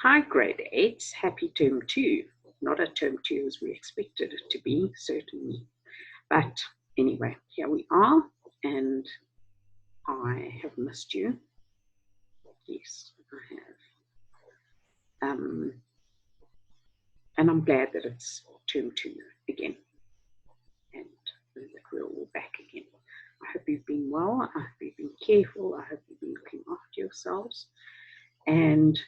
Hi, grade 8s, happy term 2. Not a term 2 as we expected it to be, certainly. But anyway, here we are, and I have missed you. Yes, I have. And I'm glad that it's term 2 again, and that we're all back again. I hope you've been well, I hope you've been careful, I hope you've been looking after yourselves, and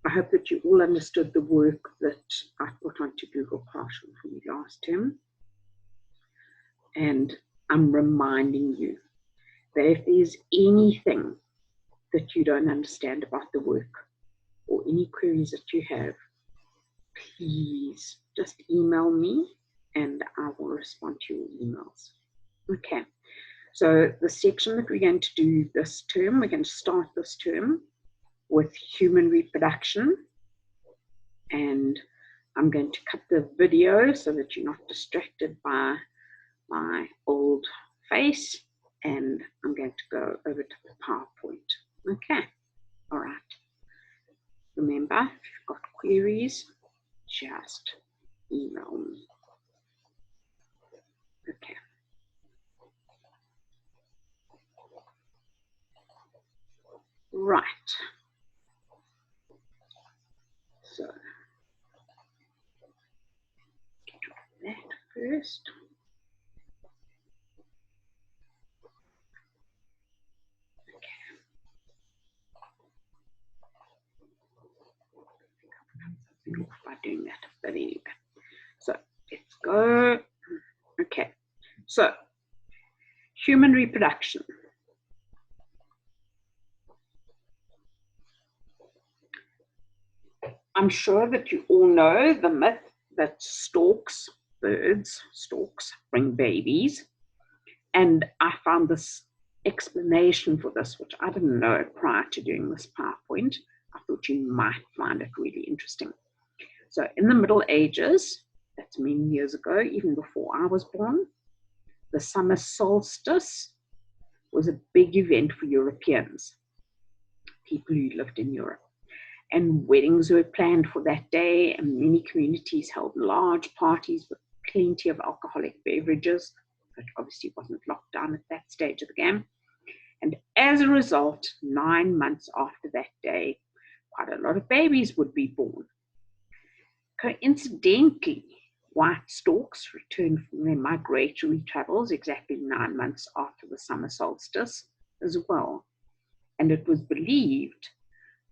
I hope that you all understood the work that I put onto Google Classroom for you last term. And I'm reminding you that if there's anything that you don't understand about the work or any queries that you have, please just email me and I will respond to your emails. Okay, so the section that we're going to do this term, we're going to start this term with human reproduction, and I'm going to cut the video so that you're not distracted by my old face, and I'm going to go over to the PowerPoint. Okay, all right. Remember, if you've got queries, just email me. Okay. Right. So, get rid of that first. By doing that, but anyway, so let's go. Okay, so human reproduction. I'm sure that you all know the myth that storks, birds, storks bring babies, and I found this explanation for this, which I didn't know prior to doing this PowerPoint. I thought you might find it really interesting. So in the Middle Ages, that's many years ago, even before I was born, the summer solstice was a big event for Europeans, people who lived in Europe. And weddings were planned for that day, and many communities held large parties with plenty of alcoholic beverages, but obviously wasn't locked down at that stage of the game. And as a result, 9 months after that day, quite a lot of babies would be born. Coincidentally, white storks returned from their migratory travels exactly 9 months after the summer solstice as well. And it was believed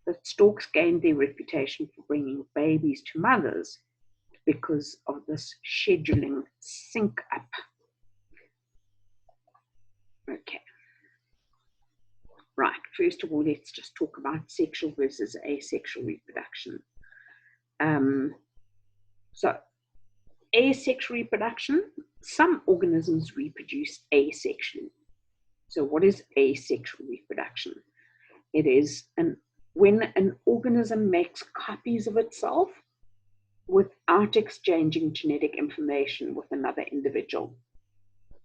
that storks gained their reputation for bringing babies to mothers because of this scheduling sync up. Okay. Right, first of all, let's just talk about sexual versus asexual reproduction. So, asexual reproduction, some organisms reproduce asexually. So what is asexual reproduction? It is when an organism makes copies of itself without exchanging genetic information with another individual.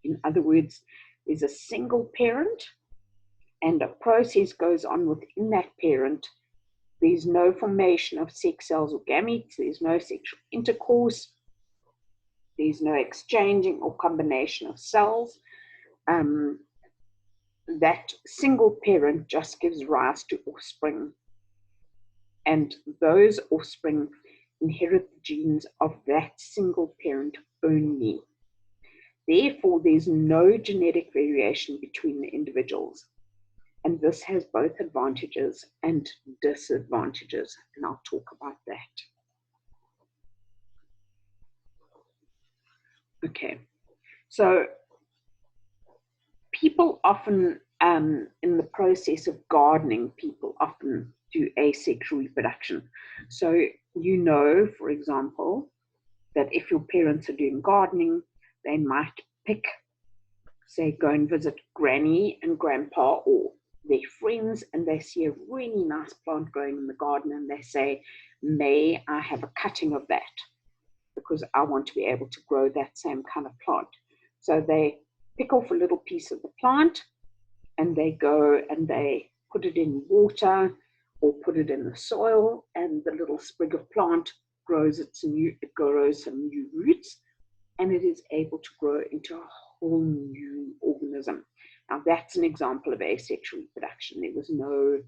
In other words, there's a single parent and a process goes on within that parent. There's no formation of sex cells or gametes, there's no sexual intercourse, there's no exchanging or combination of cells. That single parent just gives rise to offspring, and those offspring inherit the genes of that single parent only. Therefore, there's no genetic variation between the individuals. And this has both advantages and disadvantages, and I'll talk about that. Okay, so people often, in the process of gardening, people often do asexual reproduction. So you know, for example, that if your parents are doing gardening, they might pick, say, go and visit granny and grandpa or their friends, and they see a really nice plant growing in the garden, and they say, may I have a cutting of that? Because I want to be able to grow that same kind of plant. So they pick off a little piece of the plant, and they go and they put it in water, or put it in the soil, and the little sprig of plant grows some new roots, and it is able to grow into a whole new organism. Now that's an example of asexual reproduction. There was no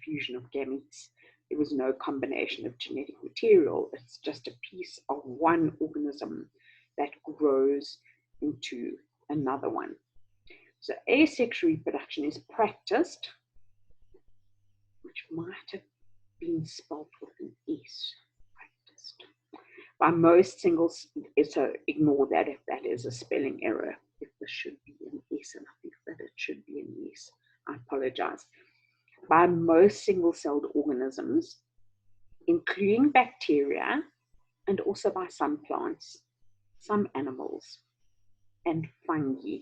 fusion of gametes. There was no combination of genetic material. It's just a piece of one organism that grows into another one. So asexual reproduction is practiced, which might have been spelled with an S, practiced, by most singles. So ignore that if that is a spelling error. If this should be an S, and I think that it should be an S, I apologize. By most single-celled organisms, including bacteria, and also by some plants, some animals, and fungi.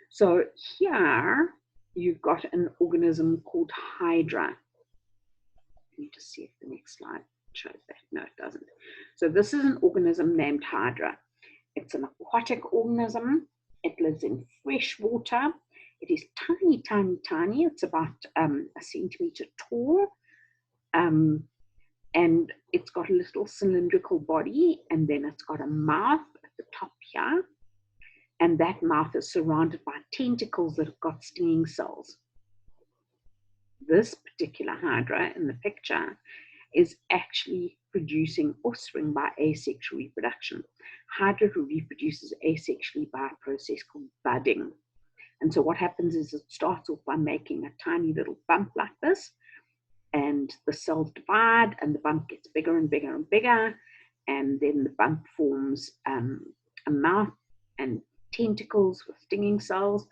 So here you've got an organism called Hydra. Let me just see if the next slide shows that. No, it doesn't. So this is an organism named Hydra. It's an aquatic organism. It lives in fresh water. It is tiny, tiny, tiny. It's about a centimeter tall. And it's got a little cylindrical body, and then it's got a mouth at the top here. And that mouth is surrounded by tentacles that have got stinging cells. This particular Hydra in the picture is actually producing offspring by asexual reproduction. Hydra reproduces asexually by a process called budding. And so what happens is it starts off by making a tiny little bump like this, and the cells divide, and the bump gets bigger and bigger and bigger, and then the bump forms a mouth and tentacles with stinging cells,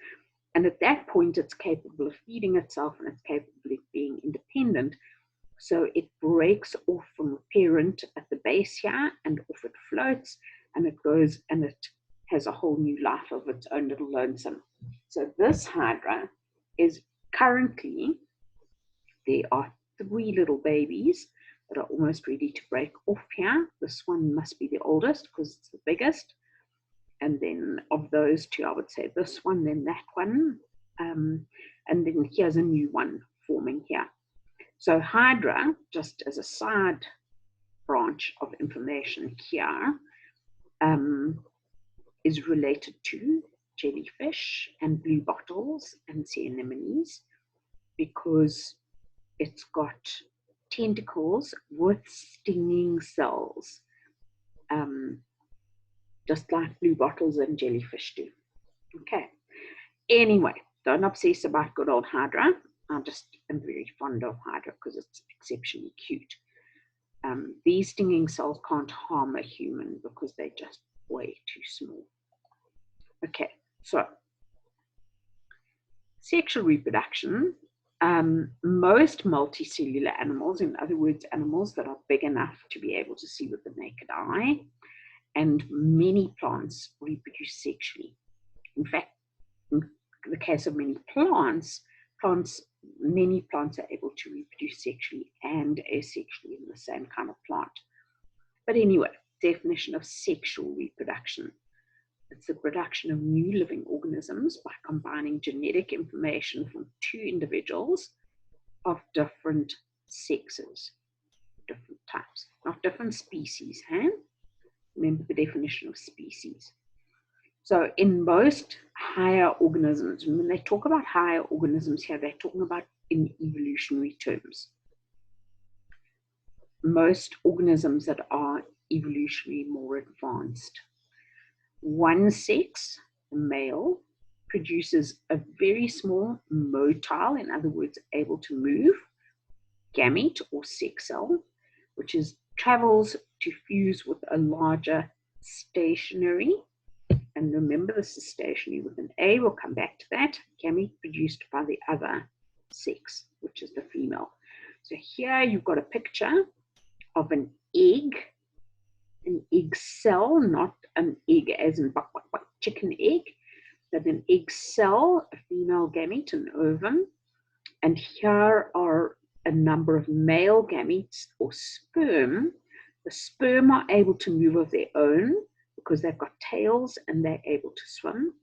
and at that point it's capable of feeding itself, and it's capable of being independent. So it breaks off from the parent at the base here, and off it floats, and it goes and it has a whole new life of its own little lonesome. So this Hydra is currently, there are 3 little babies that are almost ready to break off here. This one must be the oldest because it's the biggest. And then of those 2, I would say this one, then that one. And then here's a new one forming here. So Hydra, just as a side branch of information here, is related to jellyfish and blue bottles and sea anemones, because it's got tentacles with stinging cells, just like blue bottles and jellyfish do. Okay. Anyway, don't obsess about good old Hydra. I just am very fond of Hydra because it's exceptionally cute. These stinging cells can't harm a human because they're just way too small. Okay, so sexual reproduction. Most multicellular animals, in other words, animals that are big enough to be able to see with the naked eye, and many plants reproduce sexually. In fact, in the case of many plants, many plants are able to reproduce sexually and asexually in the same kind of plant. But anyway, definition of sexual reproduction. It's the production of new living organisms by combining genetic information from 2 individuals of different sexes, different types, not different species, huh? Remember the definition of species. So in most higher organisms, when they talk about higher organisms here, they're talking about in evolutionary terms. Most organisms that are evolutionarily more advanced. One sex, the male, produces a very small motile, in other words, able to move, gamete or sex cell, which travels to fuse with a larger stationary. And remember, this is stationary with an A. We'll come back to that. Gamete produced by the other sex, which is the female. So here you've got a picture of an egg cell, not an egg as in chicken egg, but an egg cell, a female gamete, an ovum. And here are a number of male gametes or sperm. The sperm are able to move of their own because they've got tails and they're able to swim.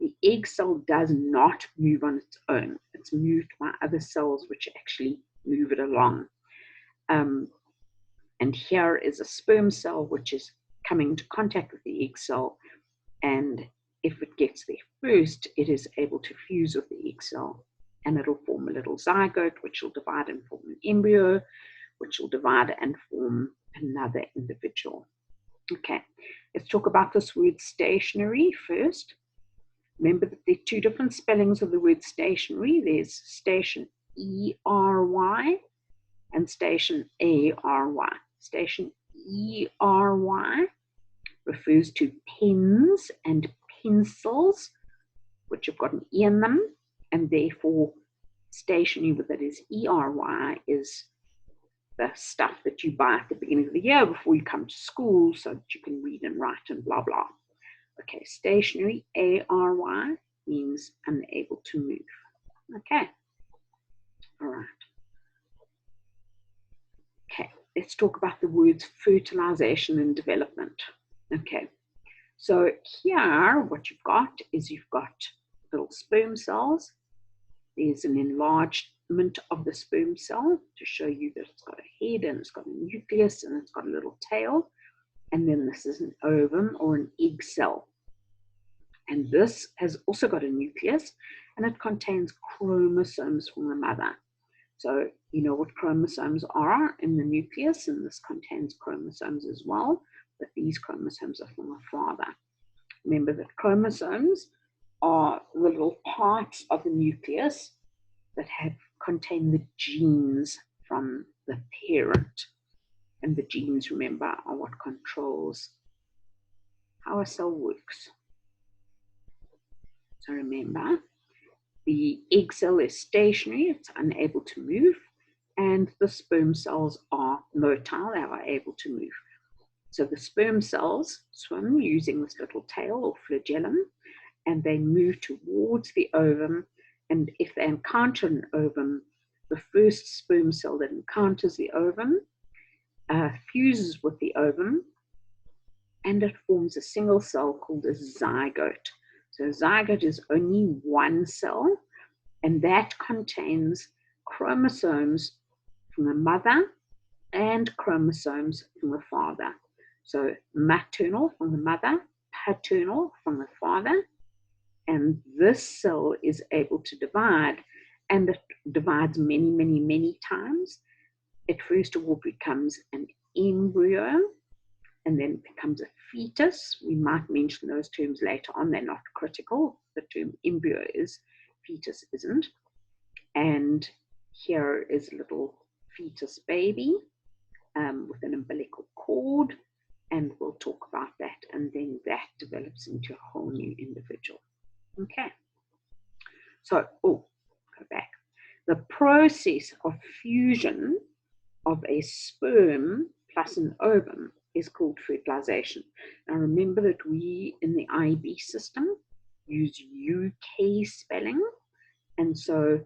The egg cell does not move on its own. It's moved by other cells which actually move it along. And here is a sperm cell which is coming into contact with the egg cell, and if it gets there first, it is able to fuse with the egg cell, and it'll form a little zygote, which will divide and form an embryo, which will divide and form another individual. Okay, let's talk about this word stationary first. Remember that there are two different spellings of the word stationary. There's station E-R-Y and station A-R-Y. Station E-R-Y refers to pens and pencils, which have got an E in them, and therefore stationary, that is E-R-Y, is the stuff that you buy at the beginning of the year before you come to school so that you can read and write and blah, blah. Okay, stationary, A-R-Y, means unable to move. Okay, all right. Okay, let's talk about the words fertilization and development. Okay, so here what you've got is you've got little sperm cells. There's an enlargement of the sperm cell to show you that it's got a head and it's got a nucleus and it's got a little tail. And then this is an ovum or an egg cell. And this has also got a nucleus, and it contains chromosomes from the mother. So you know what chromosomes are in the nucleus, and this contains chromosomes as well, but these chromosomes are from the father. Remember that chromosomes are the little parts of the nucleus that contain the genes from the parent. And the genes, remember, are what controls how a cell works. So remember, the egg cell is stationary, it's unable to move, and the sperm cells are motile, they are able to move. So the sperm cells swim using this little tail or flagellum, and they move towards the ovum, and if they encounter an ovum, the first sperm cell that encounters the ovum fuses with the ovum, and it forms a single cell called a zygote. So a zygote is only one cell, and that contains chromosomes from the mother and chromosomes from the father. So maternal from the mother, paternal from the father, and this cell is able to divide, and it divides many, many, many times. It first of all becomes an embryo, and then it becomes a fetus. We might mention those terms later on, they're not critical. The term embryo is, fetus isn't. And here is a little fetus baby with an umbilical cord, and we'll talk about that, and then that develops into a whole new individual. Okay, so, go back. The process of fusion of a sperm plus an ovum is called fertilization. Now remember that we in the IB system use UK spelling, and so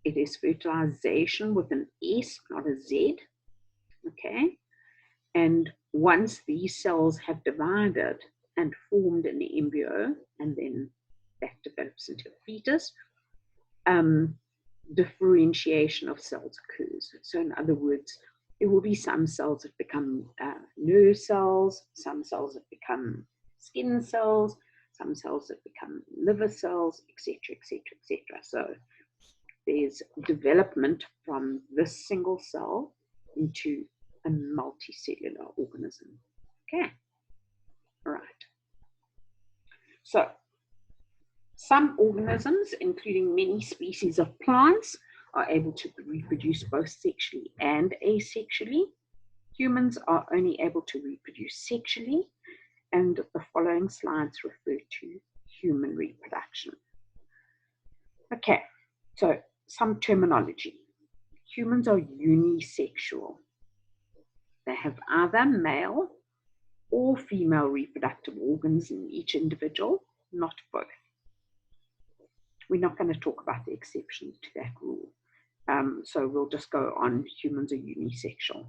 it is fertilization with an S, not a Z. Okay, and once these cells have divided and formed an embryo, and then that develops into a fetus, differentiation of cells occurs. So in other words, there will be some cells that become nerve cells, some cells that become skin cells, some cells that become liver cells, etc., etc., etc. So there's development from this single cell into a multicellular organism. Okay, all right. So some organisms, including many species of plants, are able to reproduce both sexually and asexually. Humans are only able to reproduce sexually, and the following slides refer to human reproduction. Okay, so some terminology. Humans are unisexual. They have either male or female reproductive organs in each individual, not both. We're not going to talk about the exceptions to that rule. So we'll just go on, humans are unisexual.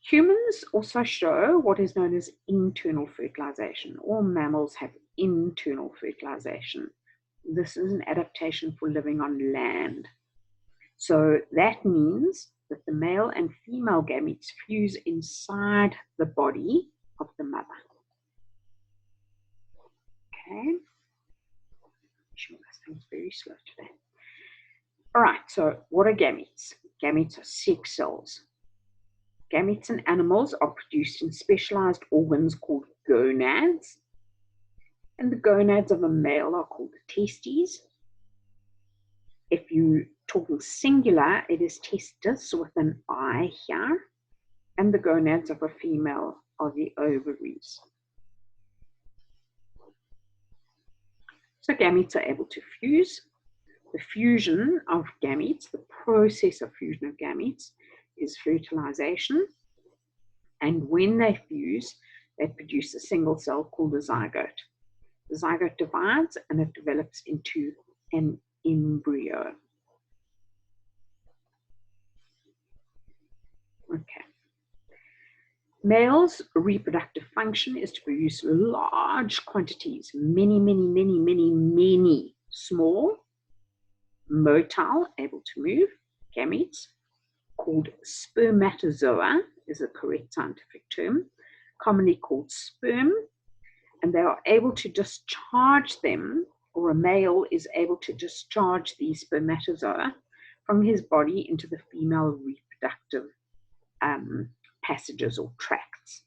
Humans also show what is known as internal fertilization. All mammals have internal fertilization. This is an adaptation for living on land. So that means that the male and female gametes fuse inside the body of the mother. Okay. Sure, this thing's very slow today. All right, so what are gametes? Gametes are sex cells. Gametes in animals are produced in specialized organs called gonads. And the gonads of a male are called the testes. If you're talking singular, it is testis with an I here. And the gonads of a female are the ovaries. So gametes are able to fuse. The fusion of gametes, the process of fusion of gametes, is fertilization. And when they fuse, they produce a single cell called a zygote. The zygote divides and it develops into an embryo. Okay. Males' reproductive function is to produce large quantities, many small, motile, able to move, gametes, called spermatozoa, is a correct scientific term, commonly called sperm, and they are able to discharge them, or a male is able to discharge these spermatozoa from his body into the female reproductive passages or tracts.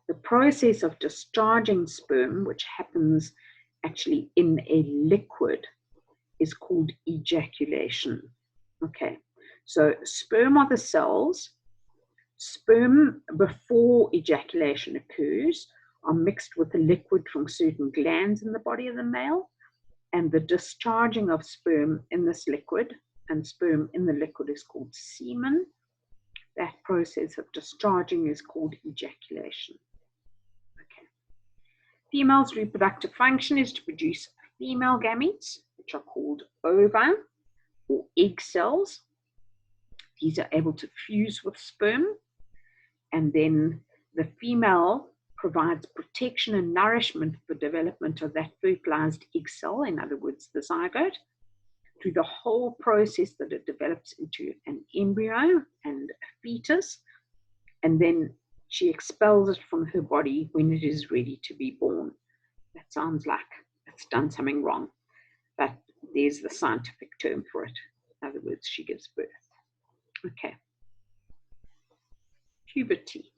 The process of discharging sperm, which happens actually in a liquid, is called ejaculation. Okay, so sperm are the cells. Sperm before ejaculation occurs are mixed with a liquid from certain glands in the body of the male, and the discharging of sperm in this liquid, and sperm in the liquid is called semen. That process of discharging is called ejaculation. Okay. Female's reproductive function is to produce female gametes, which are called ova or egg cells. These are able to fuse with sperm, and then the female provides protection and nourishment for development of that fertilized egg cell, in other words, the zygote, through the whole process that it develops into an embryo and a fetus, and then she expels it from her body when it is ready to be born. That sounds like it's done something wrong, but there's the scientific term for it. In other words, she gives birth. Okay. Puberty.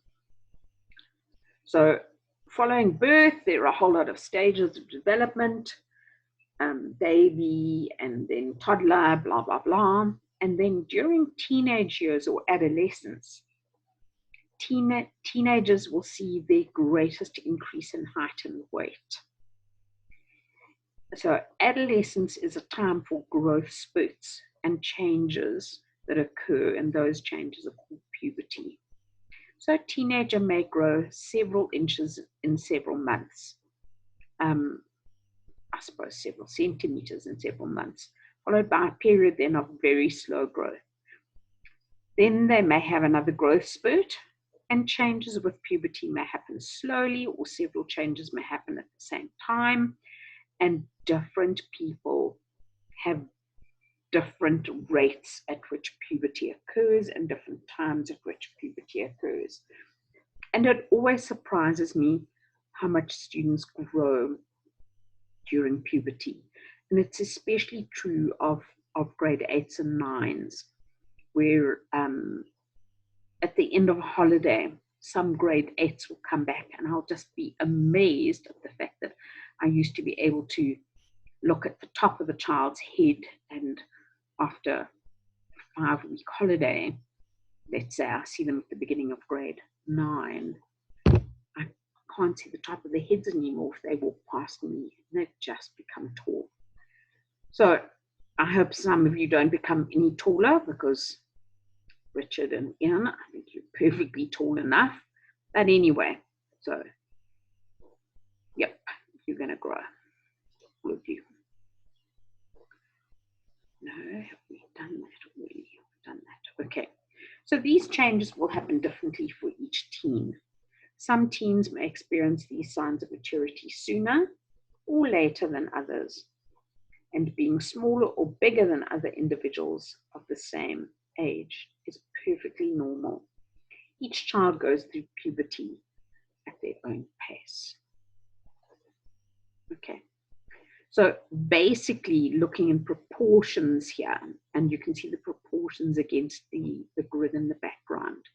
So following birth, there are a whole lot of stages of development. Baby, and then toddler, blah, blah, blah. And then during teenage years or adolescence, teenagers will see their greatest increase in height and weight. So adolescence is a time for growth spurts and changes that occur, and those changes are called puberty. So a teenager may grow several inches in several months. I suppose several centimeters in several months, followed by a period then of very slow growth. Then they may have another growth spurt, and changes with puberty may happen slowly, or several changes may happen at the same time, and different people have different rates at which puberty occurs and different times at which puberty occurs. And it always surprises me how much students grow during puberty. And it's especially true of grade 8s and 9s, where at the end of a holiday, some grade 8s will come back, and I'll just be amazed at the fact that I used to be able to look at the top of the child's head, and after a 5-week holiday, let's say I see them at the beginning of grade 9, I can't see the top of their heads anymore if they walk past me. They've just become tall. So I hope some of you don't become any taller, because Richard and Ian, I think you're perfectly tall enough. But anyway, so yep, you're going to grow, all of you. No, have we done that already? We've done that. Okay. So these changes will happen differently for each teen. Some teens may experience these signs of maturity sooner or later than others, and being smaller or bigger than other individuals of the same age is perfectly normal. Each child goes through puberty at their own pace. Okay, so basically looking in proportions here, and you can see the proportions against the grid in the background.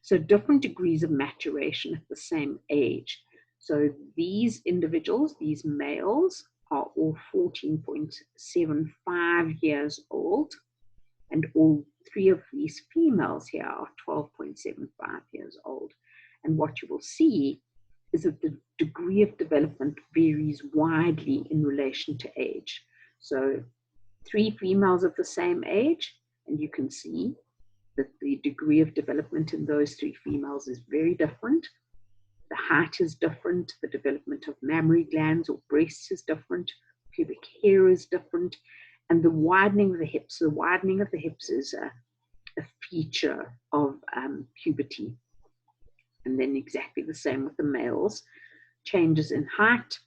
So different degrees of maturation at the same age. So these individuals, these males, are all 14.75 years old, and all three of these females here are 12.75 years old. And what you will see is that the degree of development varies widely in relation to age. So 3 females of the same age, and you can see that the degree of development in those 3 females is very different. The height is different, the development of mammary glands or breasts is different, pubic hair is different, and the widening of the hips. The widening of the hips is a feature of puberty. And then exactly the same with the males. Changes in height,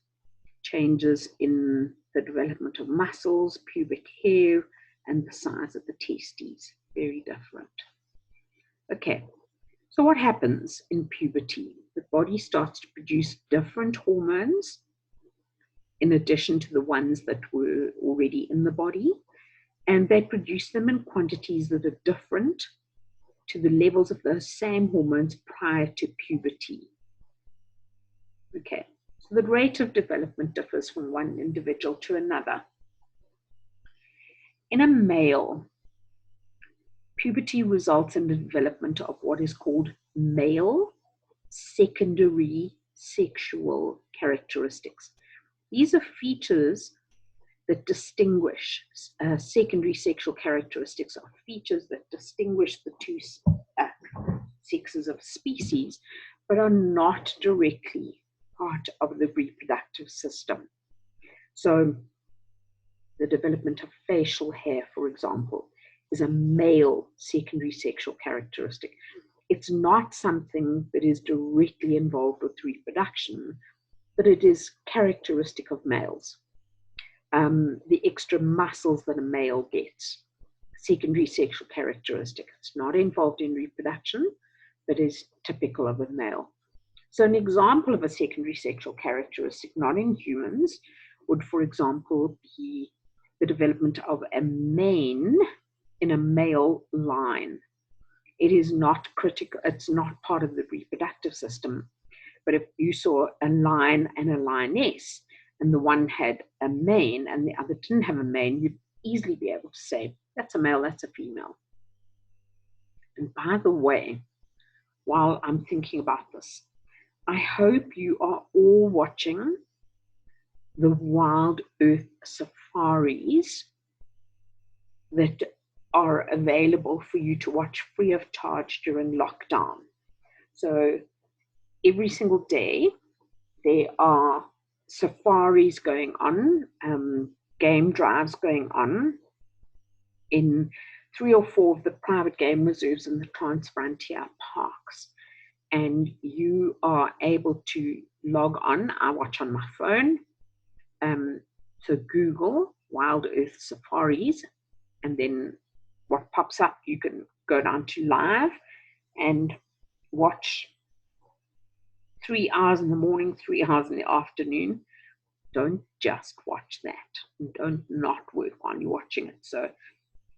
changes in the development of muscles, pubic hair, and the size of the testes. Very different. Okay, so what happens in puberty? The body starts to produce different hormones in addition to the ones that were already in the body, and they produce them in quantities that are different to the levels of those same hormones prior to puberty. Okay, so the rate of development differs from one individual to another. In a male, puberty results in the development of what is called male secondary sexual characteristics. These are features that distinguish, secondary sexual characteristics are features that distinguish the two sexes of species, but are not directly part of the reproductive system. So the development of facial hair, for example, is a male secondary sexual characteristic. It's not something that is directly involved with reproduction, but it is characteristic of males. The extra muscles that a male gets, secondary sexual characteristic. It's not involved in reproduction, but is typical of a male. So an example of a secondary sexual characteristic, not in humans, would, for example, be the development of a mane in a male line. It is not critical, it's not part of the reproductive system. But if you saw a lion and a lioness, and the one had a mane and the other didn't have a mane, you'd easily be able to say, that's a male, that's a female. And by the way, while I'm thinking about this, I hope you are all watching the Wild Earth safaris that are available for you to watch free of charge during lockdown. So every single day, there are safaris going on, game drives going on in 3 or 4 of the private game reserves in the Transfrontier parks. And you are able to log on. I watch on my phone. So Google Wild Earth Safaris, and then what pops up, you can go down to live and watch 3 hours in the morning, 3 hours in the afternoon. Don't just watch that. Don't not work while you're watching it. So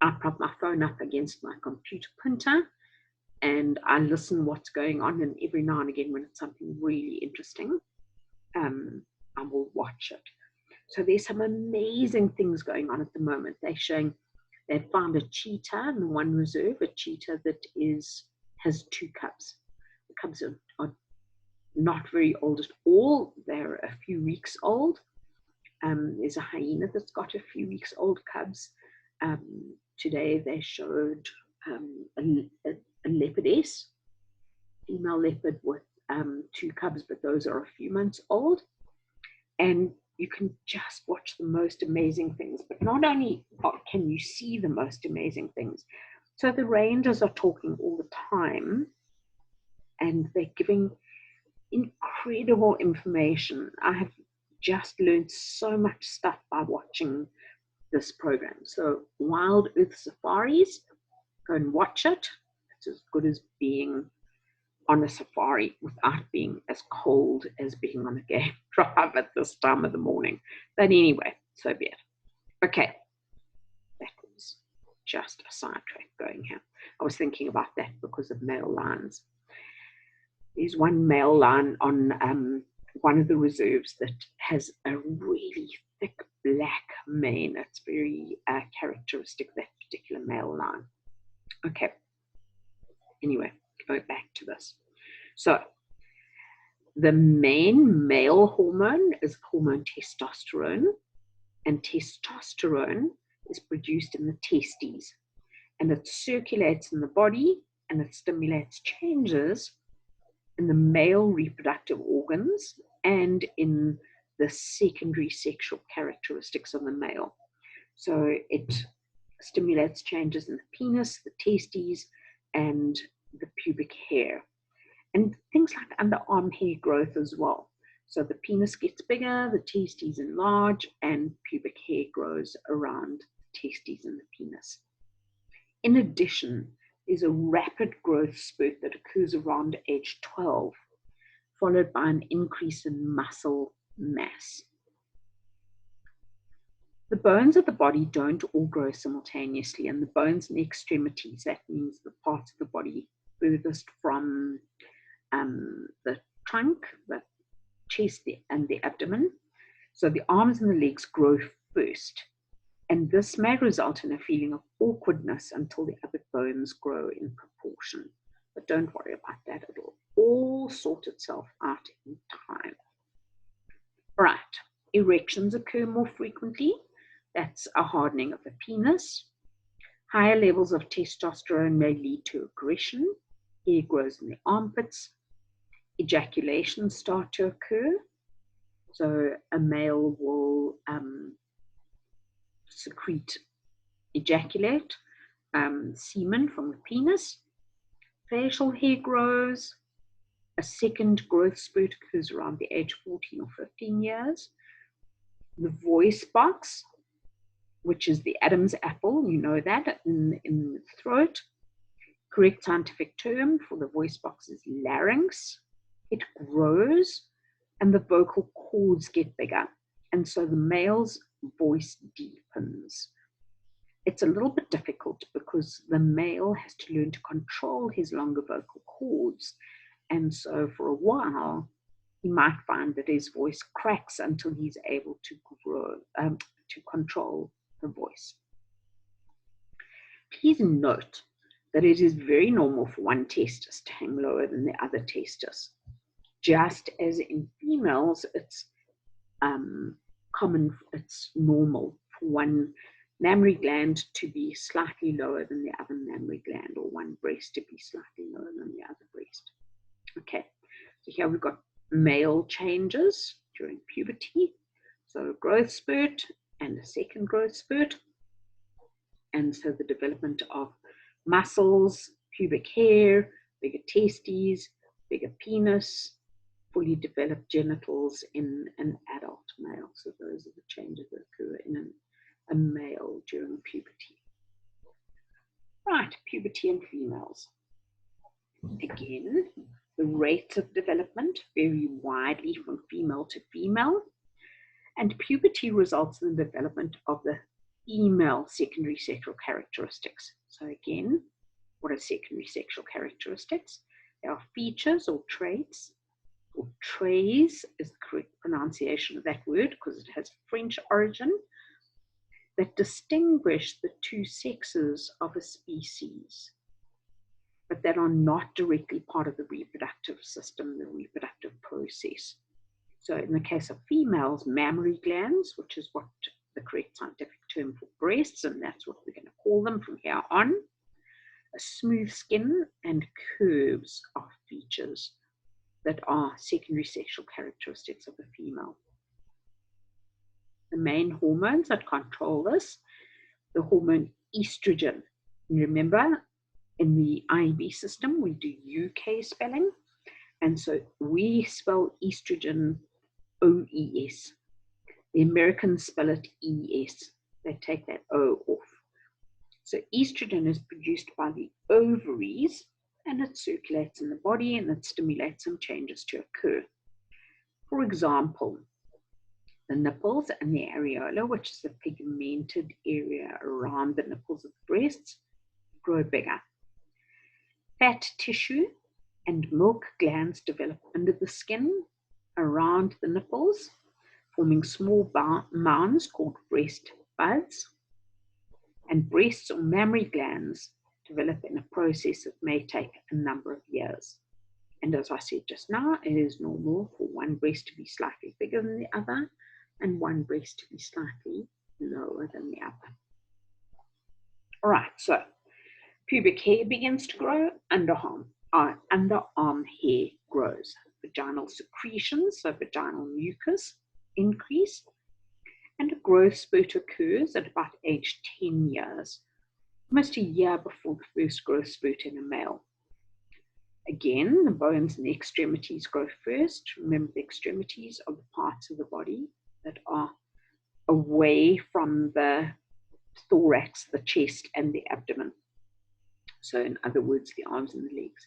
I prop my phone up against my computer printer and I listen what's going on, and every now and again when it's something really interesting, I will watch it. So there's some amazing things going on at the moment. They're showing they found a cheetah in the one reserve, a cheetah that has 2 cubs. The cubs are not very old at all. They're a few weeks old. There's a hyena that's got a few weeks old cubs. Today they showed a leopardess, female leopard with 2 cubs, but those are a few months old. And you can just watch the most amazing things, but not only can you see the most amazing things. So the rangers are talking all the time, and they're giving incredible information. I have just learned so much stuff by watching this program. So Wild Earth Safaris, go and watch it. It's as good as being on a safari without being as cold as being on a game drive at this time of the morning. But anyway, so be it. Okay, that was just a sidetrack going here. I was thinking about that because of male lions. There's one male lion on one of the reserves that has a really thick black mane. It's very characteristic, that particular male lion. Okay, anyway, go back to this. So the main male hormone is hormone testosterone, and testosterone is produced in the testes, and it circulates in the body, and it stimulates changes in the male reproductive organs and in the secondary sexual characteristics of the male. So it stimulates changes in the penis, the testes, and the pubic hair, and things like underarm hair growth as well. So the penis gets bigger, the testes enlarge, and pubic hair grows around the testes and the penis. In addition, there's a rapid growth spurt that occurs around age 12, followed by an increase in muscle mass. The bones of the body don't all grow simultaneously, and the bones in the extremities, that means the parts of the body furthest from the trunk, the chest, and the abdomen. So the arms and the legs grow first, and this may result in a feeling of awkwardness until the other bones grow in proportion. But don't worry about that, it'll all sort itself out in time. Right, erections occur more frequently. That's a hardening of the penis. Higher levels of testosterone may lead to aggression. Hair grows in the armpits. Ejaculations start to occur. So a male will ejaculate semen from the penis. Facial hair grows. A second growth spurt occurs around the age 14 or 15 years. The voice box, which is the Adam's apple, you know that, in the throat. Correct scientific term for the voice box is larynx. It grows and the vocal cords get bigger. And so the male's voice deepens. It's a little bit difficult because the male has to learn to control his longer vocal cords. And so for a while, he might find that his voice cracks until he's able to grow, to control the voice. Please note that it is very normal for one testis to hang lower than the other testis. Just as in females, it's it's normal for one mammary gland to be slightly lower than the other mammary gland, or one breast to be slightly lower than the other breast. Okay, so here we've got male changes during puberty. So growth spurt and a second growth spurt. And so the development of muscles, pubic hair, bigger testes, bigger penis, fully developed genitals in an adult male. So those are the changes that occur in a male during puberty. Right, puberty in females. Again, the rates of development vary widely from female to female, and puberty results in the development of the female secondary sexual characteristics. So again, what are secondary sexual characteristics? They are features or traits, or traits is the correct pronunciation of that word because it has French origin, that distinguish the two sexes of a species, but that are not directly part of the reproductive system, the reproductive process. So in the case of females, mammary glands, which is what the correct scientific term for breasts, and that's what we're going to call them from here on. A smooth skin and curves are features that are secondary sexual characteristics of a female. The main hormones that control this, the hormone estrogen. And remember, in the IEB system, we do UK spelling. And so we spell estrogen O-E-S. The Americans spell it E-S. They take that O off. So estrogen is produced by the ovaries, and it circulates in the body, and it stimulates some changes to occur. For example, the nipples and the areola, which is the pigmented area around the nipples of the breasts, grow bigger. Fat tissue and milk glands develop under the skin around the nipples, forming small mounds called breast buds. And breasts or mammary glands develop in a process that may take a number of years. And as I said just now, it is normal for one breast to be slightly bigger than the other and one breast to be slightly lower than the other. All right, so pubic hair begins to grow, underarm hair grows, vaginal secretions, so vaginal mucus, increase, and a growth spurt occurs at about age 10 years, almost a year before the first growth spurt in a male. Again, the bones and the extremities grow first. Remember, the extremities are the parts of the body that are away from the thorax, the chest, and the abdomen. So in other words, the arms and the legs,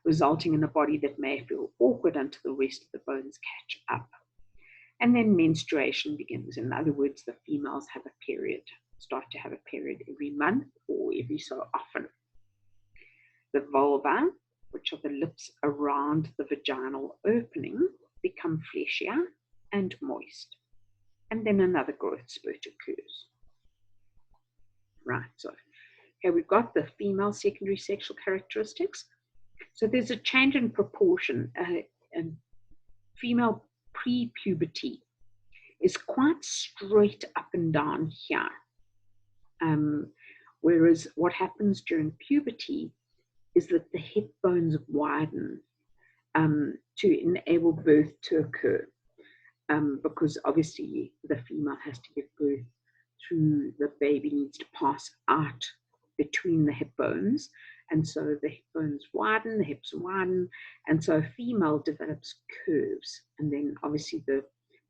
resulting in a body that may feel awkward until the rest of the bones catch up. And then menstruation begins. In other words, the females have a period, start to have a period every month or every so often. The vulva, which are the lips around the vaginal opening, become fleshier and moist. And then another growth spurt occurs. Right, so here we've got the female secondary sexual characteristics. So there's a change in proportion. Female pre-puberty is quite straight up and down here. Whereas what happens during puberty is that the hip bones widen to enable birth to occur. Because obviously the female has to give birth through, the baby needs to pass out between the hip bones. And so the hip bones widen, the hips widen, and so a female develops curves. And then obviously the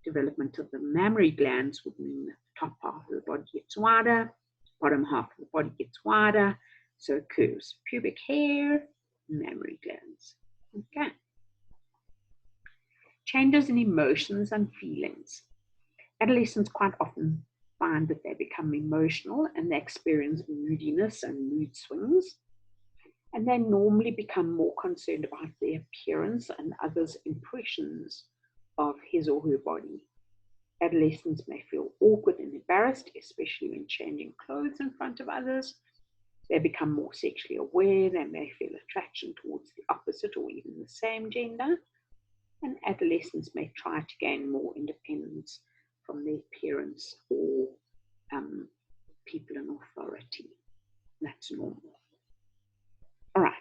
development of the mammary glands would mean that the top half of the body gets wider, bottom half of the body gets wider, so curves. Pubic hair, mammary glands. Okay. Changes in emotions and feelings. Adolescents quite often find that they become emotional and they experience moodiness and mood swings. And they normally become more concerned about their appearance and others' impressions of his or her body. Adolescents may feel awkward and embarrassed, especially when changing clothes in front of others. They become more sexually aware. They may feel attraction towards the opposite or even the same gender. And adolescents may try to gain more independence from their parents or people in authority. That's normal. All right.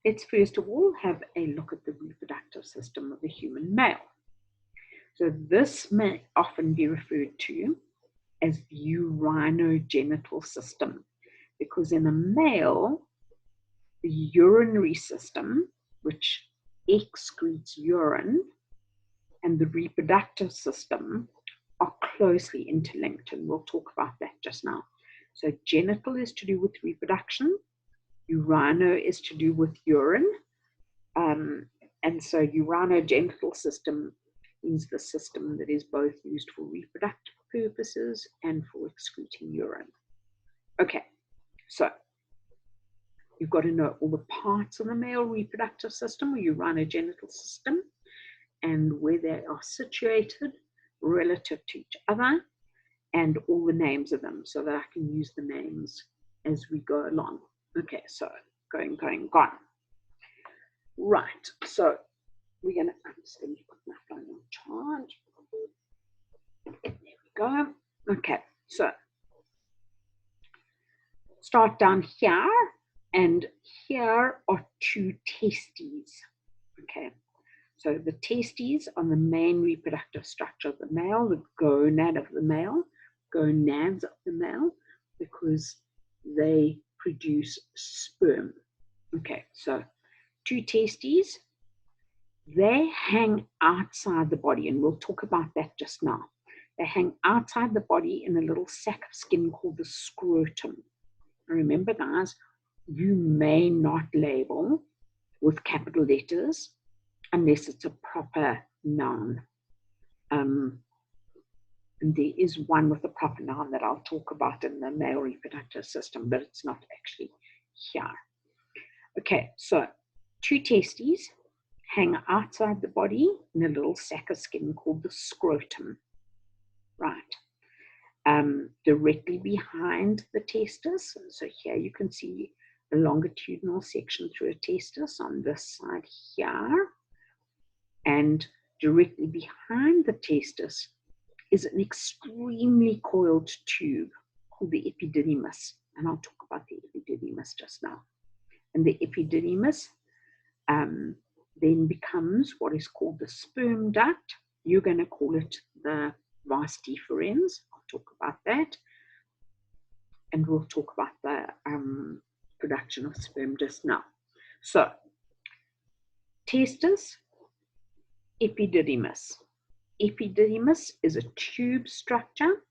Let's first of all have a look at the reproductive system of the human male. So this may often be referred to as the urinogenital system, because in a male, the urinary system, which excretes urine, and the reproductive system are closely interlinked, and we'll talk about that just now. So genital is to do with reproduction, urino is to do with urine, and so urinogenital system means the system that is both used for reproductive purposes and for excreting urine. Okay, so you've got to know all the parts of the male reproductive system or urinogenital system and where they are situated relative to each other and all the names of them so that I can use the names as we go along. Okay, so going. Right, so we're going to, let me put my phone on charge. There we go. Okay, so start down here, and here are two testes. Okay, so the testes are the main reproductive structure of the male, the gonads of the male, because they produce sperm. Okay, so two testes, they hang outside the body, and we'll talk about that just now. They hang outside the body in a little sac of skin called the scrotum. Remember, guys, you may not label with capital letters unless it's a proper noun. And there is one with a proper noun that I'll talk about in the male reproductive system, but it's not actually here. Okay, so two testes hang outside the body in a little sac of skin called the scrotum, right? Directly behind the testis. So here you can see a longitudinal section through a testis on this side here. And directly behind the testis is an extremely coiled tube called the epididymis. And I'll talk about the epididymis just now. And the epididymis then becomes what is called the sperm duct. You're going to call it the vas deferens. I'll talk about that. And we'll talk about the production of sperm just now. So, testis, epididymis. Epididymis is a tube structure.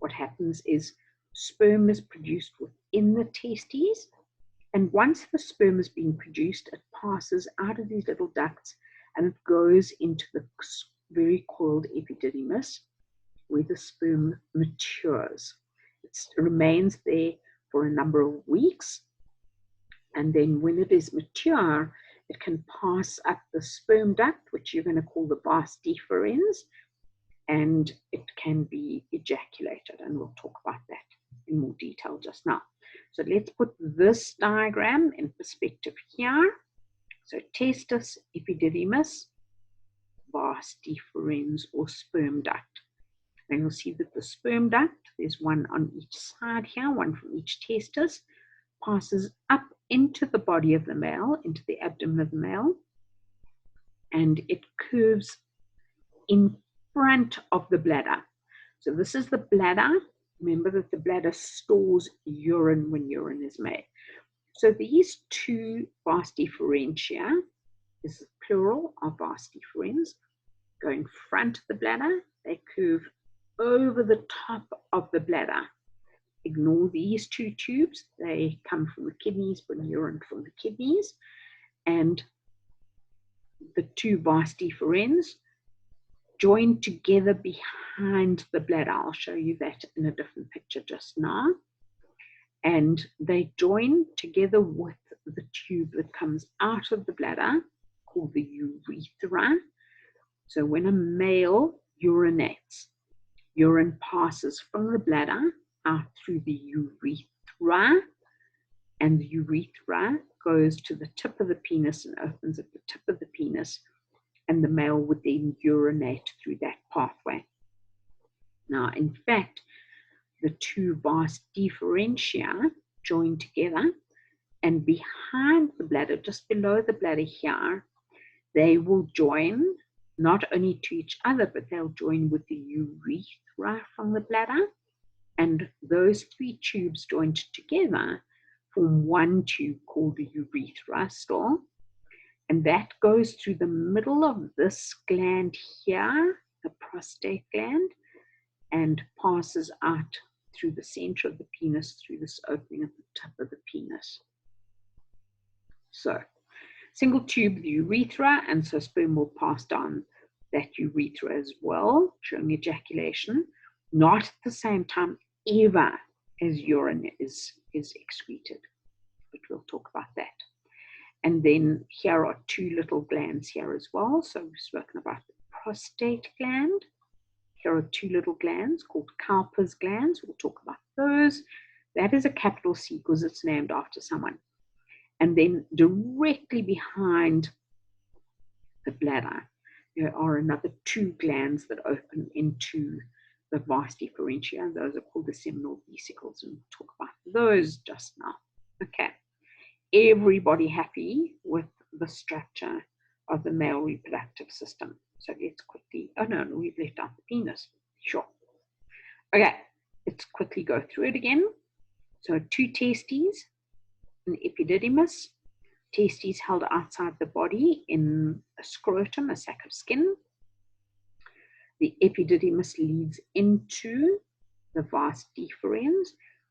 What happens is sperm is produced within the testes. And once the sperm has been produced, it passes out of these little ducts and it goes into the very coiled epididymis where the sperm matures. It remains there for a number of weeks. And then when it is mature, it can pass up the sperm duct, which you're going to call the vas deferens, and it can be ejaculated. And we'll talk about that in more detail just now. So let's put this diagram in perspective here. So testis, epididymis, vas deferens or sperm duct. And you'll see that the sperm duct, there's one on each side here, one from each testis, passes up into the body of the male, into the abdomen of the male, and it curves in front of the bladder. So this is the bladder. Remember that the bladder stores urine when urine is made. So these two vas deferentia, this is plural of vas deferens, go in front of the bladder. They curve over the top of the bladder. Ignore these two tubes. They come from the kidneys, bring urine from the kidneys. And the two vas deferens join together behind the bladder. I'll show you that in a different picture just now. And they join together with the tube that comes out of the bladder called the urethra. So when a male urinates, urine passes from the bladder out through the urethra, and the urethra goes to the tip of the penis and opens at the tip of the penis, and the male would then urinate through that pathway. Now, in fact, the two vas deferentia join together, and behind the bladder, just below the bladder here, they will join not only to each other, but they'll join with the urethra from the bladder. And those three tubes joined together form one tube called the urethra still. And that goes through the middle of this gland here, the prostate gland, and passes out through the center of the penis, through this opening at the tip of the penis. So, single tube, the urethra, and so sperm will pass down that urethra as well during ejaculation, not at the same time ever as urine is excreted. But we'll talk about that. And then here are two little glands here as well. So we've spoken about the prostate gland. Here are two little glands called Cowper's glands. We'll talk about those. That is a capital C because it's named after someone. And then directly behind the bladder, there are another two glands that open into the vas deferentia. Those are called the seminal vesicles, and we'll talk about those just now. Okay. Everybody happy with the structure of the male reproductive system? So let's quickly, oh no, we've left out the penis. Sure. Okay, let's quickly go through it again. So two testes, an epididymis, testes held outside the body in a scrotum, a sac of skin. The epididymis leads into the vas deferens,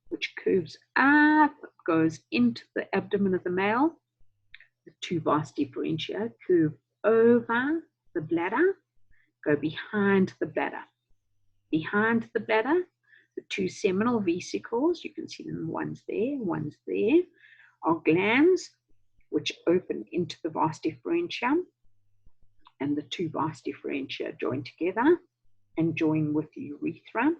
which curves up, goes into the abdomen of the male. The two vas deferentia curve over the bladder, go behind the bladder. Behind the bladder, the two seminal vesicles, you can see them, one's there, are glands, which open into the vas deferentia, and the two vas deferentia join together and join with the urethra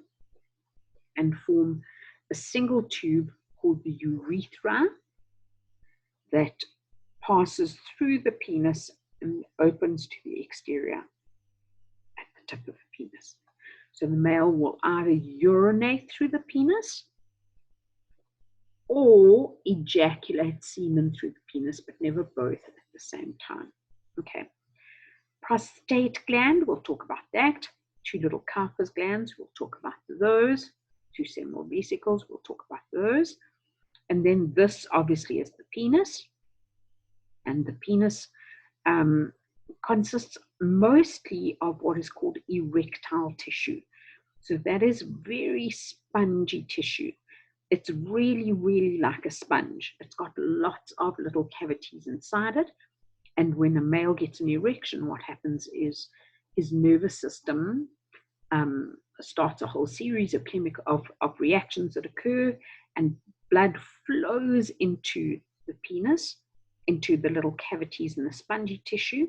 and form a single tube called the urethra that passes through the penis and opens to the exterior at the tip of the penis. So the male will either urinate through the penis or ejaculate semen through the penis, but never both at the same time. Okay. Prostate gland, we'll talk about that. Two little Cowper's glands, we'll talk about those. Two seminal vesicles, we'll talk about those. And then this obviously is the penis. And the penis consists mostly of what is called erectile tissue. So that is very spongy tissue. It's really, really like a sponge. It's got lots of little cavities inside it. And when a male gets an erection, what happens is his nervous system starts a whole series of of reactions that occur, and blood flows into the penis, into the little cavities in the spongy tissue,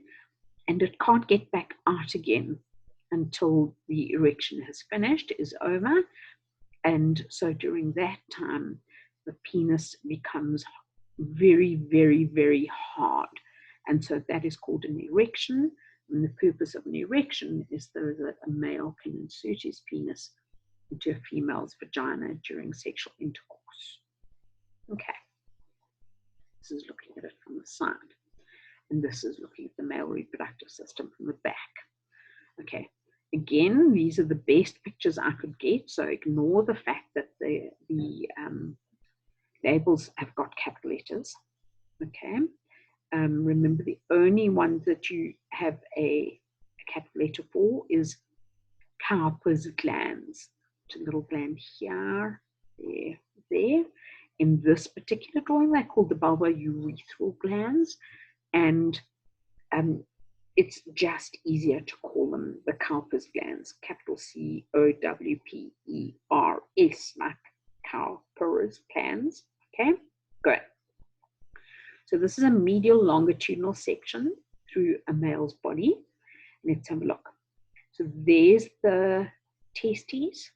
and it can't get back out again until the erection has finished, is over. And so during that time, the penis becomes very, very, very hard. And so that is called an erection. And the purpose of an erection is so that a male can insert his penis into a female's vagina during sexual intercourse. Okay. This is looking at it from the side. And this is looking at the male reproductive system from the back. Okay. Again, these are the best pictures I could get, so ignore the fact that the labels have got capital letters. Okay. Remember, the only one that you have a capital letter for is Cowper's glands. It's a little gland here, there. In this particular drawing, they're called the bulbourethral glands, and it's just easier to call them the Cowper's glands, capital C-O-W-P-E-R-S, like Cowper's glands. Okay, good. So this is a medial longitudinal section through a male's body. Let's have a look. So there's the testes,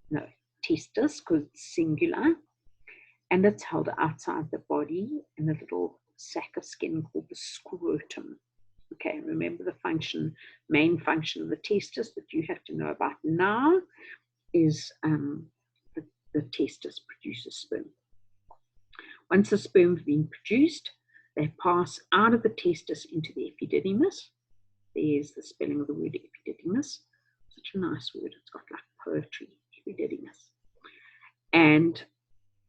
because it's singular, and it's held outside the body in a little sac of skin called the scrotum. Okay, remember the main function of the testis that you have to know about now is the testis produces sperm. Once the sperm has been produced, they pass out of the testis into the epididymis. There's the spelling of the word epididymis. Such a nice word. It's got like poetry, epididymis. And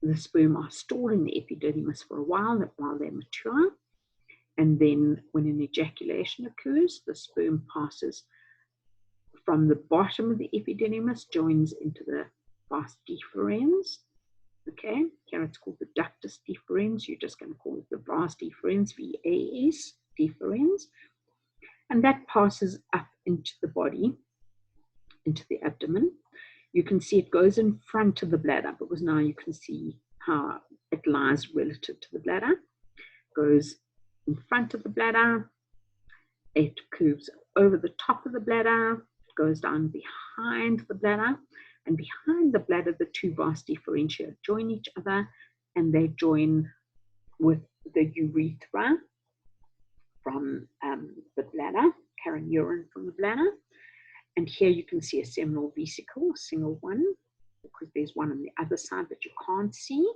the sperm are stored in the epididymis for a while they mature. And then when an ejaculation occurs, the sperm passes from the bottom of the epididymis, joins into the vas deferens. Okay, here it's called the ductus deferens. You're just going to call it the vas deferens, V-A-S, deferens. And that passes up into the body, into the abdomen. You can see it goes in front of the bladder, because now you can see how it lies relative to the bladder. Goes in front of the bladder, it curves over the top of the bladder, it goes down behind the bladder, and behind the bladder, the two vas deferentia join each other, and they join with the urethra from the bladder, carrying urine from the bladder. And here you can see a seminal vesicle, a single one, because there's one on the other side that you can't see.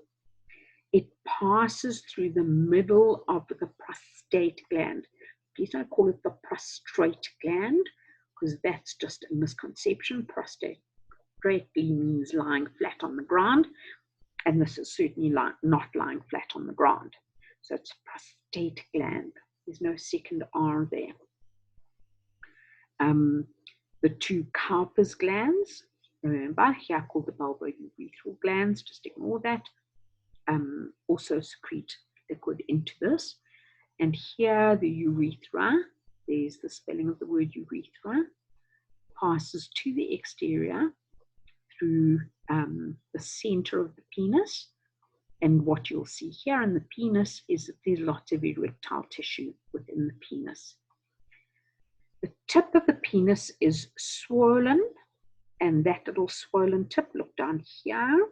It passes through the middle of the prostate gland. Please don't call it the prostrate gland, because that's just a misconception. Prostate means lying flat on the ground, and this is certainly not lying flat on the ground. So it's prostate gland. There's no second R there. The two Cowper's glands, remember, here called the bulbourethral glands, just ignore that, also secrete liquid into this. And here the urethra, there's the spelling of the word urethra, passes to the exterior through the center of the penis. And what you'll see here in the penis is that there's lots of erectile tissue within the penis. The tip of the penis is swollen, and that little swollen tip, look down here,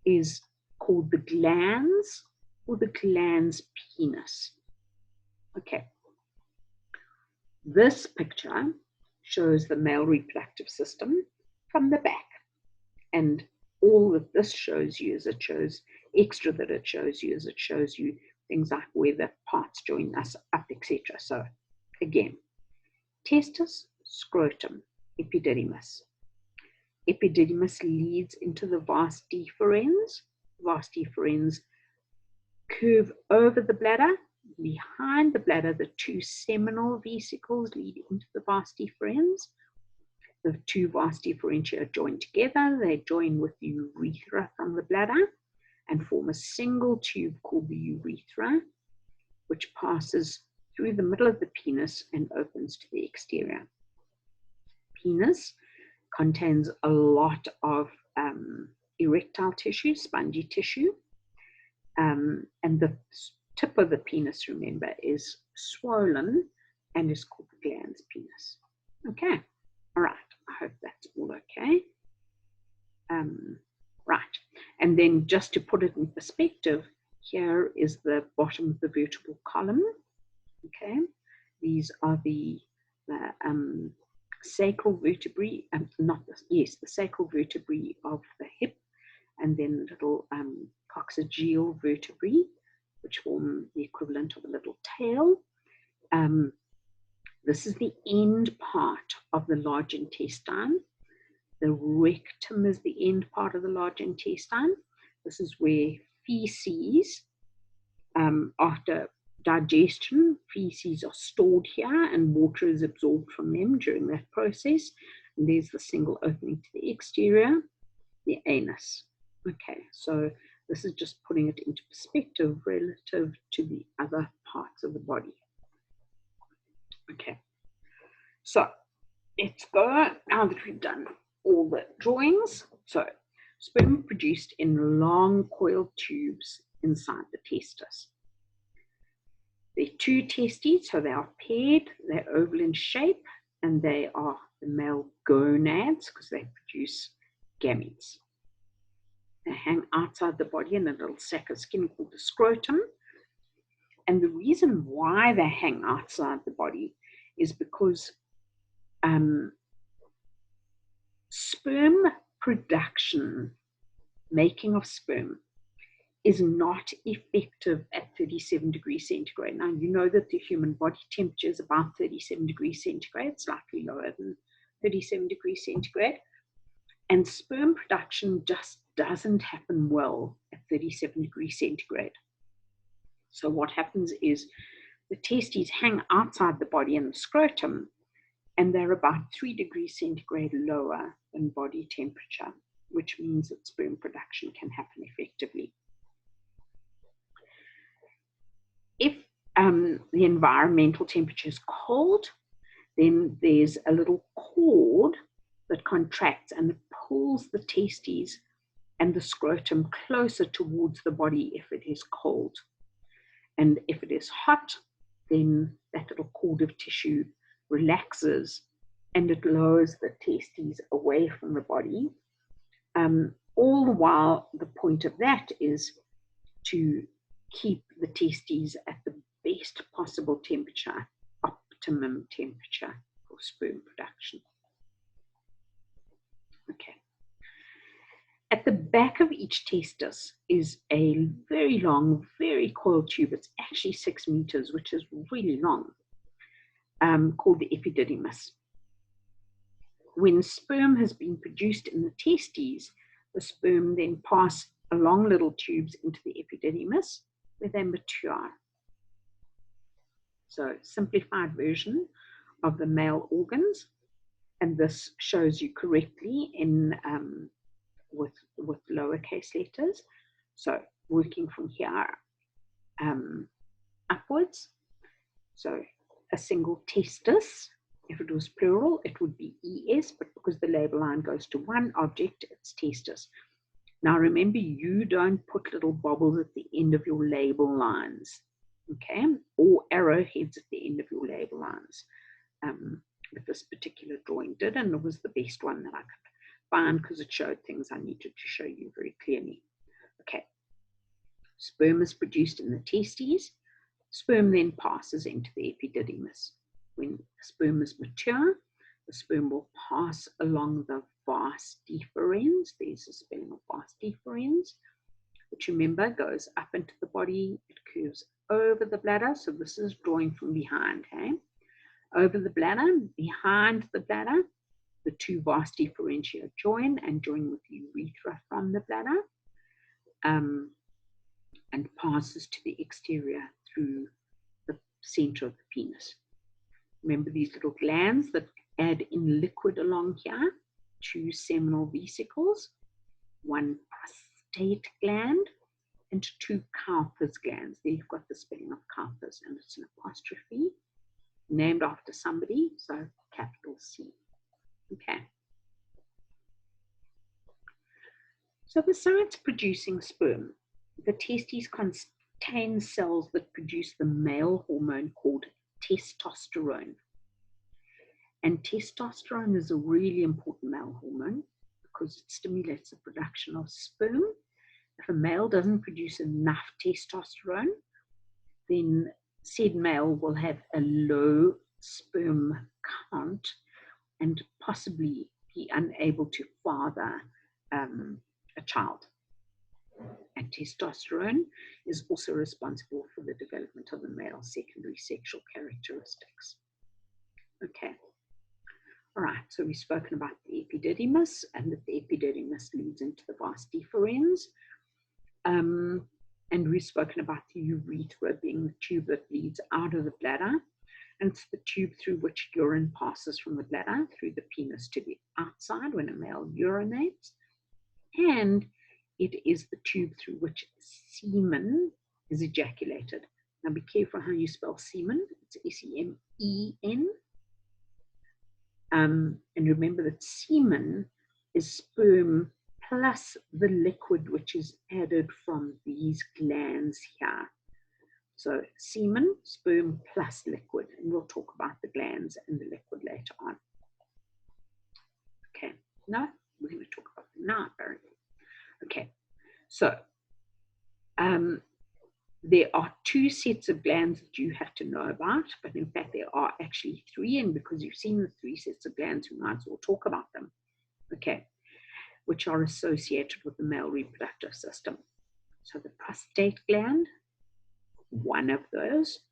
is called the glans or the glans penis. Okay. This picture shows the male reproductive system from the back. And all that this shows you is it shows you things like where the parts join us up, etc. So again, testis, scrotum, epididymis. Epididymis leads into the vas deferens. Vas deferens curve over the bladder. Behind the bladder, the two seminal vesicles lead into the vas deferens. The two vas deferentia join together. They join with the urethra from the bladder and form a single tube called the urethra, which passes through the middle of the penis and opens to the exterior. Penis contains a lot of erectile tissue, spongy tissue, and the tip of the penis, remember, is swollen and is called the glans penis. Okay, all right, I hope that's all okay. Right, and then just to put it in perspective, here is the bottom of the vertebral column. Okay, these are the sacral vertebrae, the sacral vertebrae of the hip, and then little coccygeal vertebrae, which form the equivalent of a little tail. This is the end part of the large intestine. The rectum is the end part of the large intestine. This is where feces, after digestion, feces are stored here and water is absorbed from them during that process. And there's the single opening to the exterior, the anus. Okay, so this is just putting it into perspective relative to the other parts of the body. Okay, so let's go, now that we've done all the drawings. So sperm produced in long coiled tubes inside the testis. There are two testes, so they are paired, they're oval in shape, and they are the male gonads because they produce gametes. They hang outside the body in a little sac of skin called the scrotum. And the reason why they hang outside the body is because sperm production, making of sperm, is not effective at 37 degrees centigrade. Now, you know that the human body temperature is about 37 degrees centigrade, slightly lower than 37 degrees centigrade. And sperm production just doesn't happen well at 37 degrees centigrade. So what happens is the testes hang outside the body in the scrotum, and they're about 3 degrees centigrade lower than body temperature, which means that sperm production can happen effectively. If the environmental temperature is cold, then there's a little cord that contracts and it pulls the testes and the scrotum closer towards the body if it is cold. And if it is hot, then that little cord of tissue relaxes and it lowers the testes away from the body. All the while, the point of that is to keep the testes at the best possible temperature, optimum temperature for sperm production. Okay. At the back of each testis is a very long, very coiled tube. It's actually 6 meters, which is really long, called the epididymis. When sperm has been produced in the testes, the sperm then pass along little tubes into the epididymis, where they mature. So simplified version of the male organs, and this shows you correctly in with lowercase letters. So working from here upwards. So a single testis, if it was plural, it would be ES, but because the label line goes to one object, it's testis. Now remember, you don't put little bobbles at the end of your label lines, okay, or arrowheads at the end of your label lines. But this particular drawing did, and it was the best one that I could find because it showed things I needed to show you very clearly. Okay, sperm is produced in the testes. Sperm then passes into the epididymis. When sperm is mature, the sperm will pass along the vas deferens. There's a spelling of vas deferens, which remember goes up into the body. It curves over the bladder. So this is drawing from behind, okay? Over the bladder, behind the bladder, the two vas deferentia join and join with the urethra from the bladder, and passes to the exterior through the center of the penis. Remember these little glands that add in liquid along here, two seminal vesicles, one prostate gland, and two Cowper's glands. There you've got the spelling of Cowper's, and it's an apostrophe, named after somebody, so capital C. Okay. So besides producing sperm, the testes contain cells that produce the male hormone called testosterone. And testosterone is a really important male hormone because it stimulates the production of sperm. If a male doesn't produce enough testosterone, then said male will have a low sperm count and possibly be unable to father a child. And testosterone is also responsible for the development of the male's secondary sexual characteristics. Okay. All right, so we've spoken about the epididymis, and that the epididymis leads into the vas deferens. And we've spoken about the urethra being the tube that leads out of the bladder. And it's the tube through which urine passes from the bladder through the penis to the outside when a male urinates. And it is the tube through which semen is ejaculated. Now be careful how you spell semen. It's S-E-M-E-N. And remember that semen is sperm plus the liquid which is added from these glands here. So semen, sperm plus liquid. And we'll talk about the glands and the liquid later on. Okay, no, we're going to talk about them now, apparently. Okay, so there are two sets of glands that you have to know about, but in fact there are actually three, and because you've seen the three sets of glands, we might as well talk about them, okay, which are associated with the male reproductive system. So the prostate gland, one of those,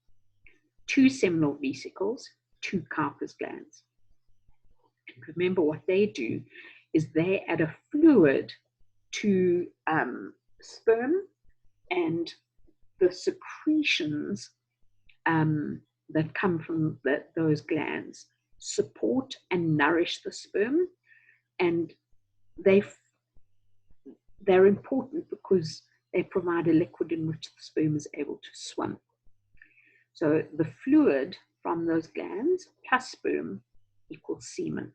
two seminal vesicles, two Cowper's glands. And remember what they do is they add a fluid to sperm, and the secretions that come from those glands support and nourish the sperm, and they're important because they provide a liquid in which the sperm is able to swim. So the fluid from those glands plus sperm equals semen.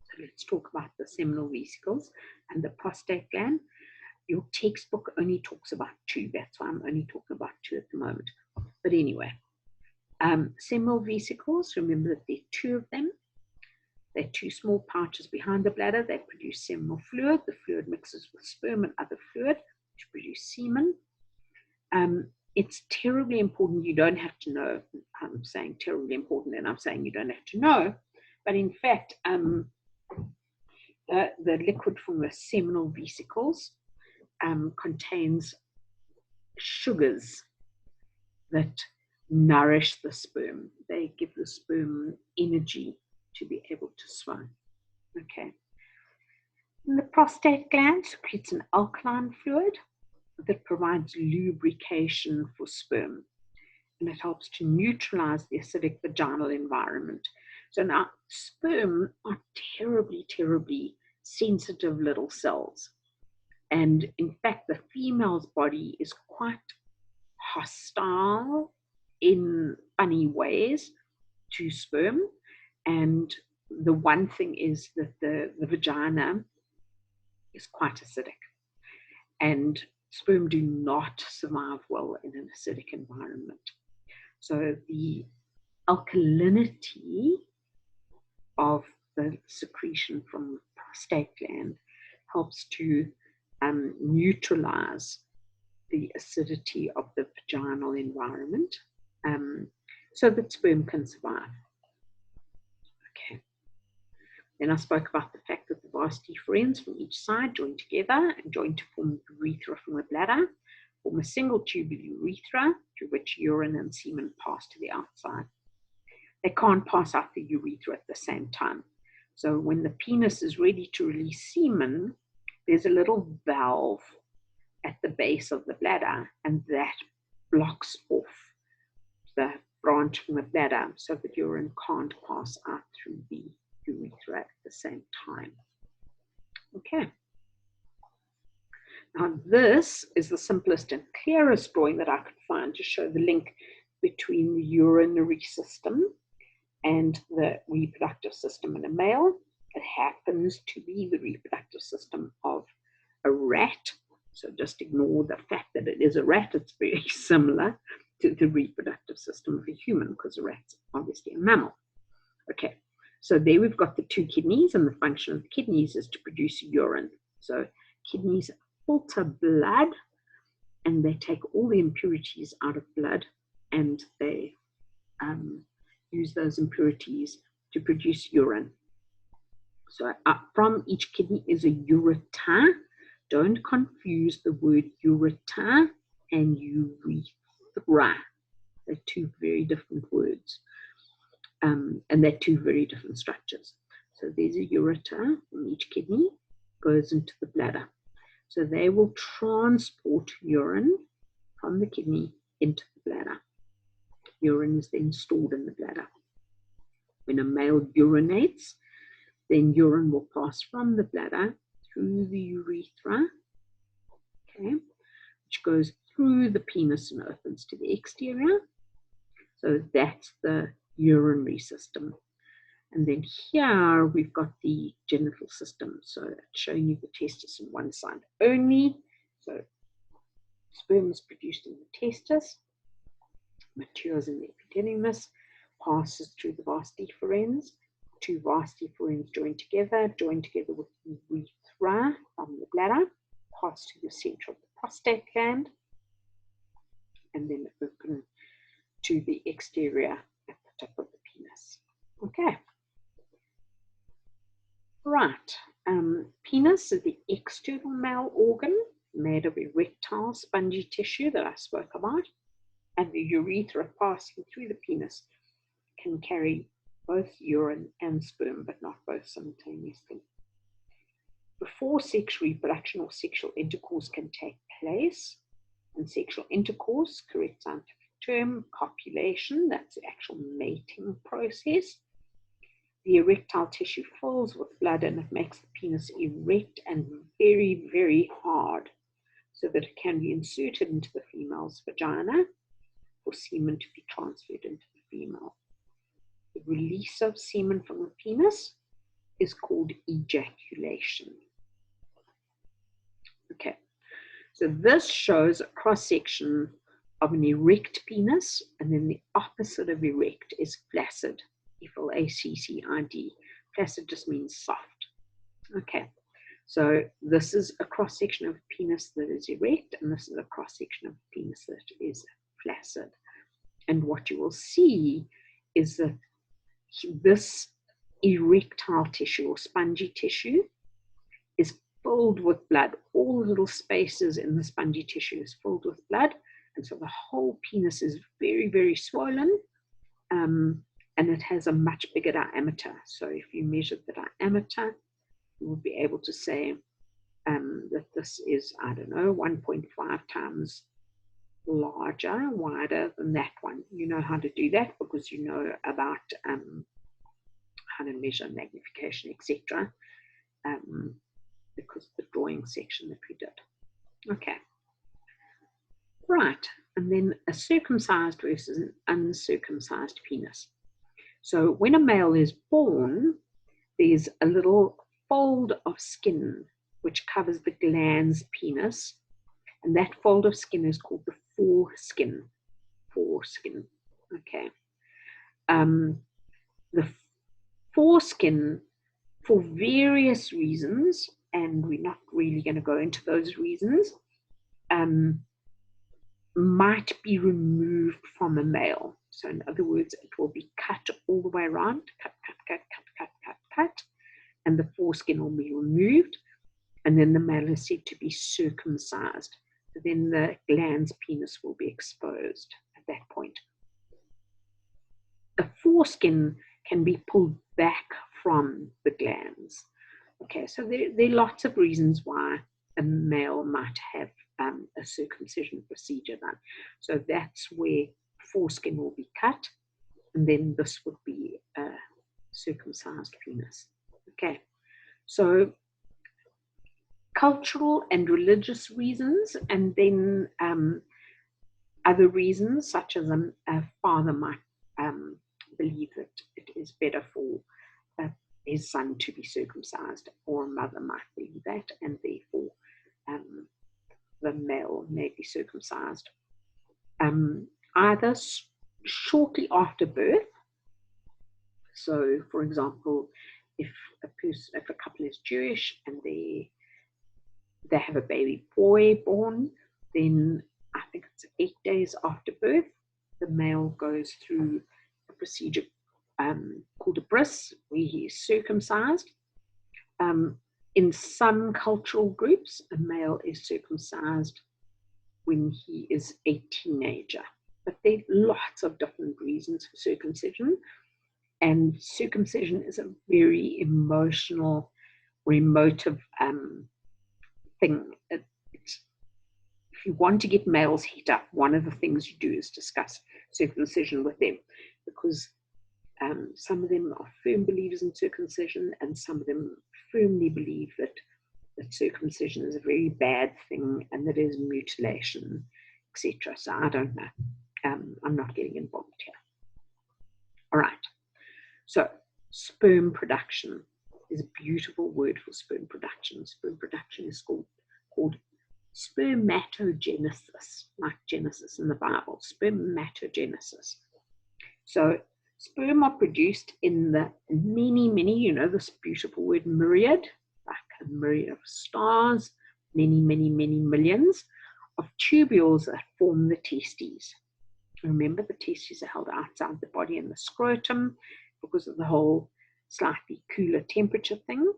So let's talk about the seminal vesicles and the prostate gland. Your textbook only talks about two. That's why I'm only talking about two at the moment. But anyway, seminal vesicles, remember that there are two of them. They're two small pouches behind the bladder. They produce seminal fluid. The fluid mixes with sperm and other fluid to produce semen. It's terribly important. You don't have to know. I'm saying terribly important, and I'm saying you don't have to know. But in fact, the liquid from the seminal vesicles contains sugars that nourish the sperm. They give the sperm energy to be able to swim. Okay. And the prostate gland secretes an alkaline fluid, that provides lubrication for sperm, and it helps to neutralize the acidic vaginal environment. So now sperm are terribly, terribly sensitive little cells. And in fact, the female's body is quite hostile in funny ways to sperm. And the one thing is that the vagina is quite acidic, and sperm do not survive well in an acidic environment. So the alkalinity of the secretion from the prostate gland helps to neutralize the acidity of the vaginal environment, so that sperm can survive. Okay. Then I spoke about the fact that the vas deferens from each side join together and join to form urethra from the bladder, form a single tubular urethra through which urine and semen pass to the outside. They can't pass out the urethra at the same time. So when the penis is ready to release semen, there's a little valve at the base of the bladder, and that blocks off the branch from the bladder so that urine can't pass out through the urethra at the same time. Okay. Now this is the simplest and clearest drawing that I could find to show the link between the urinary system and the reproductive system in a male. It happens to be the reproductive system of a rat. So just ignore the fact that it is a rat. It's very similar to the reproductive system of a human, because a rat's obviously a mammal. Okay, so there we've got the two kidneys, and the function of the kidneys is to produce urine. So kidneys filter blood, and they take all the impurities out of blood, and they use those impurities to produce urine. So from each kidney is a ureter. Don't confuse the word ureter and urethra. They're two very different words, and they're two very different structures. So there's a ureter from each kidney, goes into the bladder. So they will transport urine from the kidney into the bladder. Urine is then stored in the bladder. When a male urinates, then urine will pass from the bladder through the urethra, okay, which goes through the penis and opens to the exterior. So that's the urinary system. And then here we've got the genital system. So it's showing you the testis on one side only. So sperm is produced in the testis, matures in the epididymis, passes through the vas deferens. Two vas deferens join together with the urethra from the bladder, pass to the center of the prostate gland, and then open to the exterior at the tip of the penis. Okay. Right. Penis is the external male organ made of erectile spongy tissue that I spoke about, and the urethra passing through the penis can carry both urine and sperm, but not both simultaneously. Before sexual reproduction or sexual intercourse can take place, and sexual intercourse, correct scientific term, copulation, that's the actual mating process, the erectile tissue fills with blood, and it makes the penis erect and very, very hard, so that it can be inserted into the female's vagina for semen to be transferred into the female. The release of semen from the penis is called ejaculation. Okay, so this shows a cross-section of an erect penis, and then the opposite of erect is flaccid, F-L-A-C-C-I-D. Flaccid just means soft. Okay, so this is a cross-section of a penis that is erect, and this is a cross-section of a penis that is flaccid. And what you will see is that this erectile tissue or spongy tissue is filled with blood. All the little spaces in the spongy tissue is filled with blood, and so the whole penis is very, very swollen, and it has a much bigger diameter. So if you measured the diameter, you would be able to say that this is, I don't know, 1.5 times larger, wider than that one. You know how to do that because you know about how to measure magnification, etc. Because of the drawing section that we did. Okay. Right, and then a circumcised versus an uncircumcised penis. So when a male is born, there's a little fold of skin which covers the glans penis, and that fold of skin is called the foreskin. Foreskin, okay. The foreskin, for various reasons, and we're not really going to go into those reasons, might be removed from a male. So in other words, it will be cut all the way around, cut, and the foreskin will be removed, and then the male is said to be circumcised. So then the glans penis will be exposed at that point. The foreskin can be pulled back from the glans. Okay, so there are lots of reasons why a male might have a circumcision procedure done. So that's where foreskin will be cut, and then this would be a circumcised penis. Okay, so cultural and religious reasons, and then other reasons, such as a father might believe that it is better for his son to be circumcised, or a mother might believe that, and therefore the male may be circumcised. Either shortly after birth. So, for example, if a couple is Jewish and they have a baby boy born, then I think it's 8 days after birth, the male goes through a procedure called a bris, where he is circumcised. In some cultural groups, a male is circumcised when he is a teenager. But there are lots of different reasons for circumcision. And circumcision is a very emotional or emotive thing. If you want to get males hit up, one of the things you do is discuss circumcision with them, because some of them are firm believers in circumcision, and some of them firmly believe that circumcision is a very bad thing and that it is mutilation, etc. So I don't know. I'm not getting involved here. All right. So sperm production is a beautiful word for sperm production. Sperm production is called spermatogenesis, like Genesis in the Bible, spermatogenesis. So sperm are produced in the many, you know, this beautiful word myriad, like a myriad of stars, many millions of tubules that form the testes. Remember, the testes are held outside the body in the scrotum because of the whole slightly cooler temperature thing.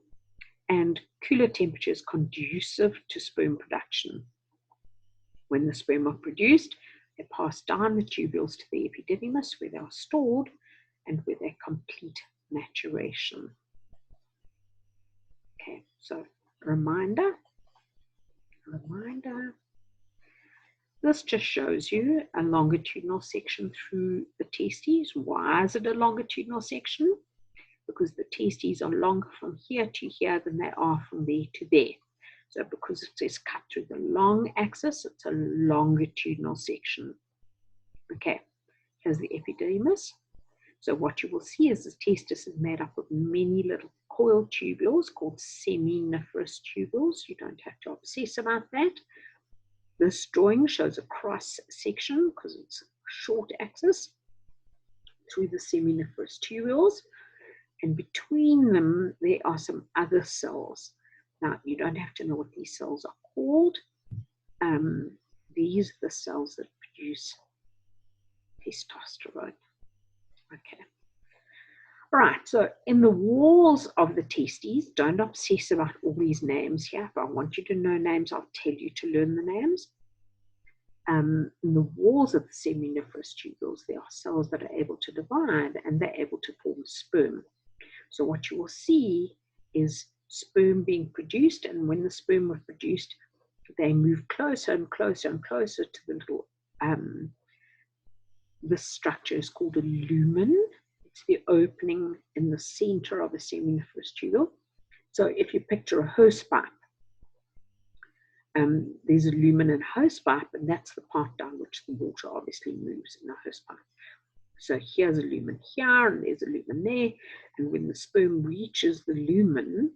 And cooler temperature is conducive to sperm production. When the sperm are produced, they pass down the tubules to the epididymis, where they are stored and where they complete maturation. Okay, so reminder. This just shows you a longitudinal section through the testes. Why is it a longitudinal section? Because the testes are longer from here to here than they are from there to there. So because it is cut through the long axis, it's a longitudinal section. Okay, here's the epididymis. So what you will see is the testis is made up of many little coiled tubules called seminiferous tubules. You don't have to obsess about that. This drawing shows a cross section because it's a short axis through the seminiferous tubules, and between them there are some other cells. Now, you don't have to know what these cells are called. These are the cells that produce testosterone. Okay. All right, so in the walls of the testes, don't obsess about all these names here. If I want you to know names, I'll tell you to learn the names. In the walls of the seminiferous tubules, there are cells that are able to divide, and they're able to form sperm. So what you will see is sperm being produced, and when the sperm were produced, they move closer and closer and closer to the little, this structure is called a lumen. It's the opening in the center of a seminiferous tubule. So if you picture a hose pipe, there's a lumen and hose pipe, and that's the part down which the water obviously moves in a hose pipe. So here's a lumen here, and there's a lumen there, and when the sperm reaches the lumen,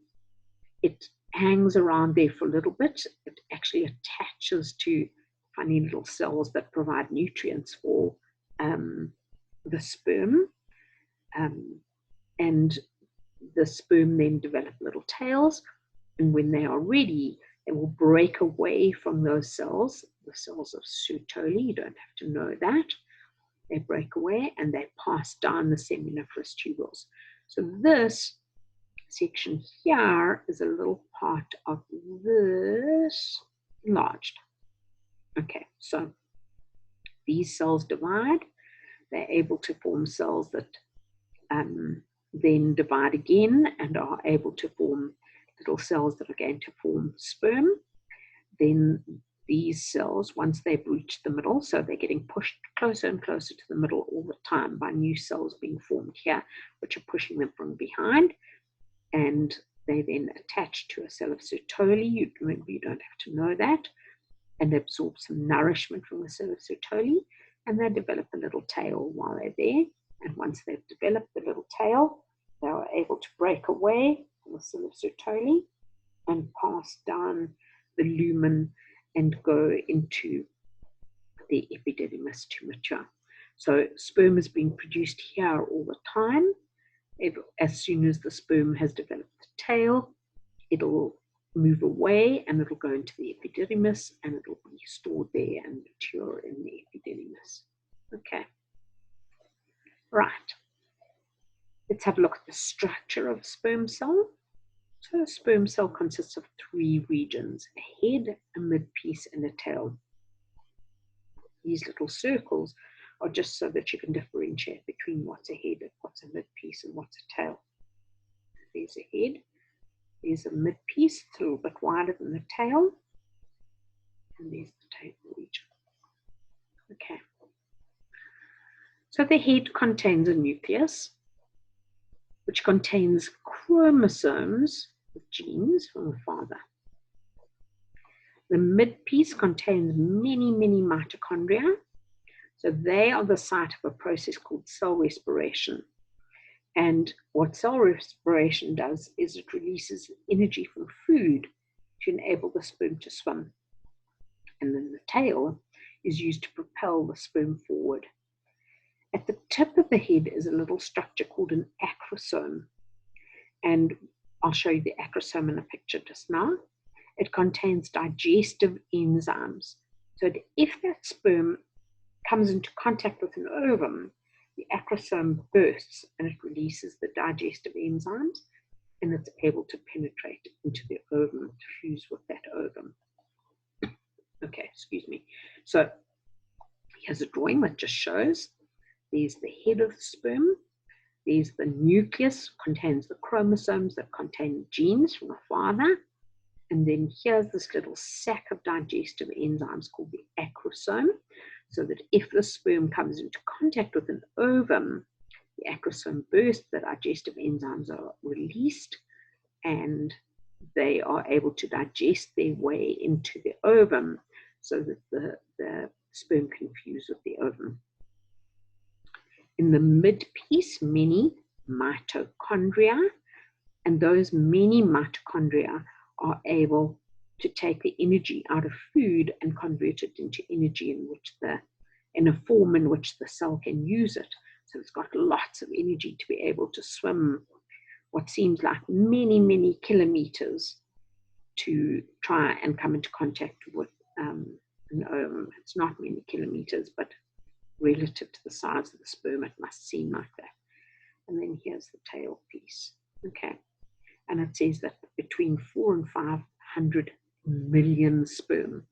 it hangs around there for a little bit. It actually attaches to funny little cells that provide nutrients for the sperm, and the sperm then develop little tails, and when they are ready, they will break away from those cells, the cells of Sertoli. You don't have to know that. They break away and they pass down the seminiferous tubules. So this section here is a little part of this enlarged. Okay, so these cells divide. They're able to form cells that then divide again and are able to form little cells that are going to form sperm. Then these cells, once they've reached the middle, so they're getting pushed closer and closer to the middle all the time by new cells being formed here, which are pushing them from behind, and they then attach to a cell of Sertoli. Remember, you don't have to know that, and absorb some nourishment from the cell of Sertoli, and they develop a little tail while they're there. And once they've developed the little tail, they are able to break away from the cell of Sertoli and pass down the lumen and go into the epididymis to mature. So sperm is being produced here all the time. As soon as the sperm has developed the tail, it'll move away and it'll go into the epididymis, and it'll be stored there and mature in the epididymis. Okay. Right. Let's have a look at the structure of a sperm cell. So a sperm cell consists of three regions: a head, a midpiece, and a tail. These little circles are just so that you can differentiate between what's a head, what's a midpiece, and what's a tail. There's a head, there's a midpiece, it's a little bit wider than the tail, and there's the tail region. Okay. So the head contains a nucleus, which contains chromosomes with genes from the father. The midpiece contains many, many mitochondria. So they are the site of a process called cell respiration. And what cell respiration does is it releases energy from food to enable the sperm to swim. And then the tail is used to propel the sperm forward. At the tip of the head is a little structure called an acrosome. And I'll show you the acrosome in a picture just now. It contains digestive enzymes. So that if that sperm comes into contact with an ovum, the acrosome bursts and it releases the digestive enzymes, and it's able to penetrate into the ovum, to fuse with that ovum. Okay, excuse me. So here's a drawing that just shows. There's the head of the sperm. There's the nucleus, contains the chromosomes that contain genes from the father. And then here's this little sac of digestive enzymes called the acrosome, so that if the sperm comes into contact with an ovum, the acrosome bursts, the digestive enzymes are released, and they are able to digest their way into the ovum so that the sperm can fuse with the ovum. In the midpiece, many mitochondria, and those many mitochondria are able to take the energy out of food and convert it into energy in a form in which the cell can use it. So it's got lots of energy to be able to swim what seems like many, many kilometers to try and come into contact with an ovum. It's not many kilometers, but relative to the size of the sperm, it must seem like that. And then here's the tail piece. Okay. And it says that between 400 and 500 million sperm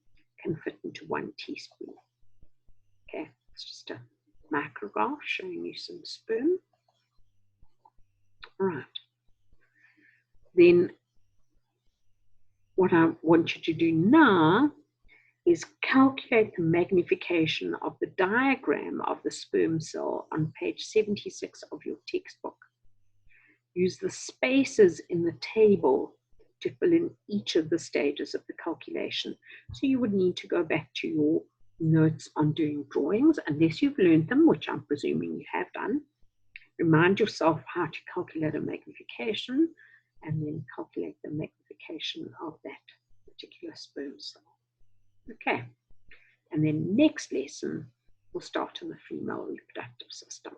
can fit into one teaspoon. Okay, it's just a micrograph showing you some sperm. All right. Then what I want you to do now is calculate the magnification of the diagram of the sperm cell on page 76 of your textbook. Use the spaces in the table to fill in each of the stages of the calculation. So you would need to go back to your notes on doing drawings, unless you've learned them, which I'm presuming you have done. Remind yourself how to calculate a magnification, and then calculate the magnification of that particular sperm cell. Okay, and then next lesson, we'll start on the female reproductive system.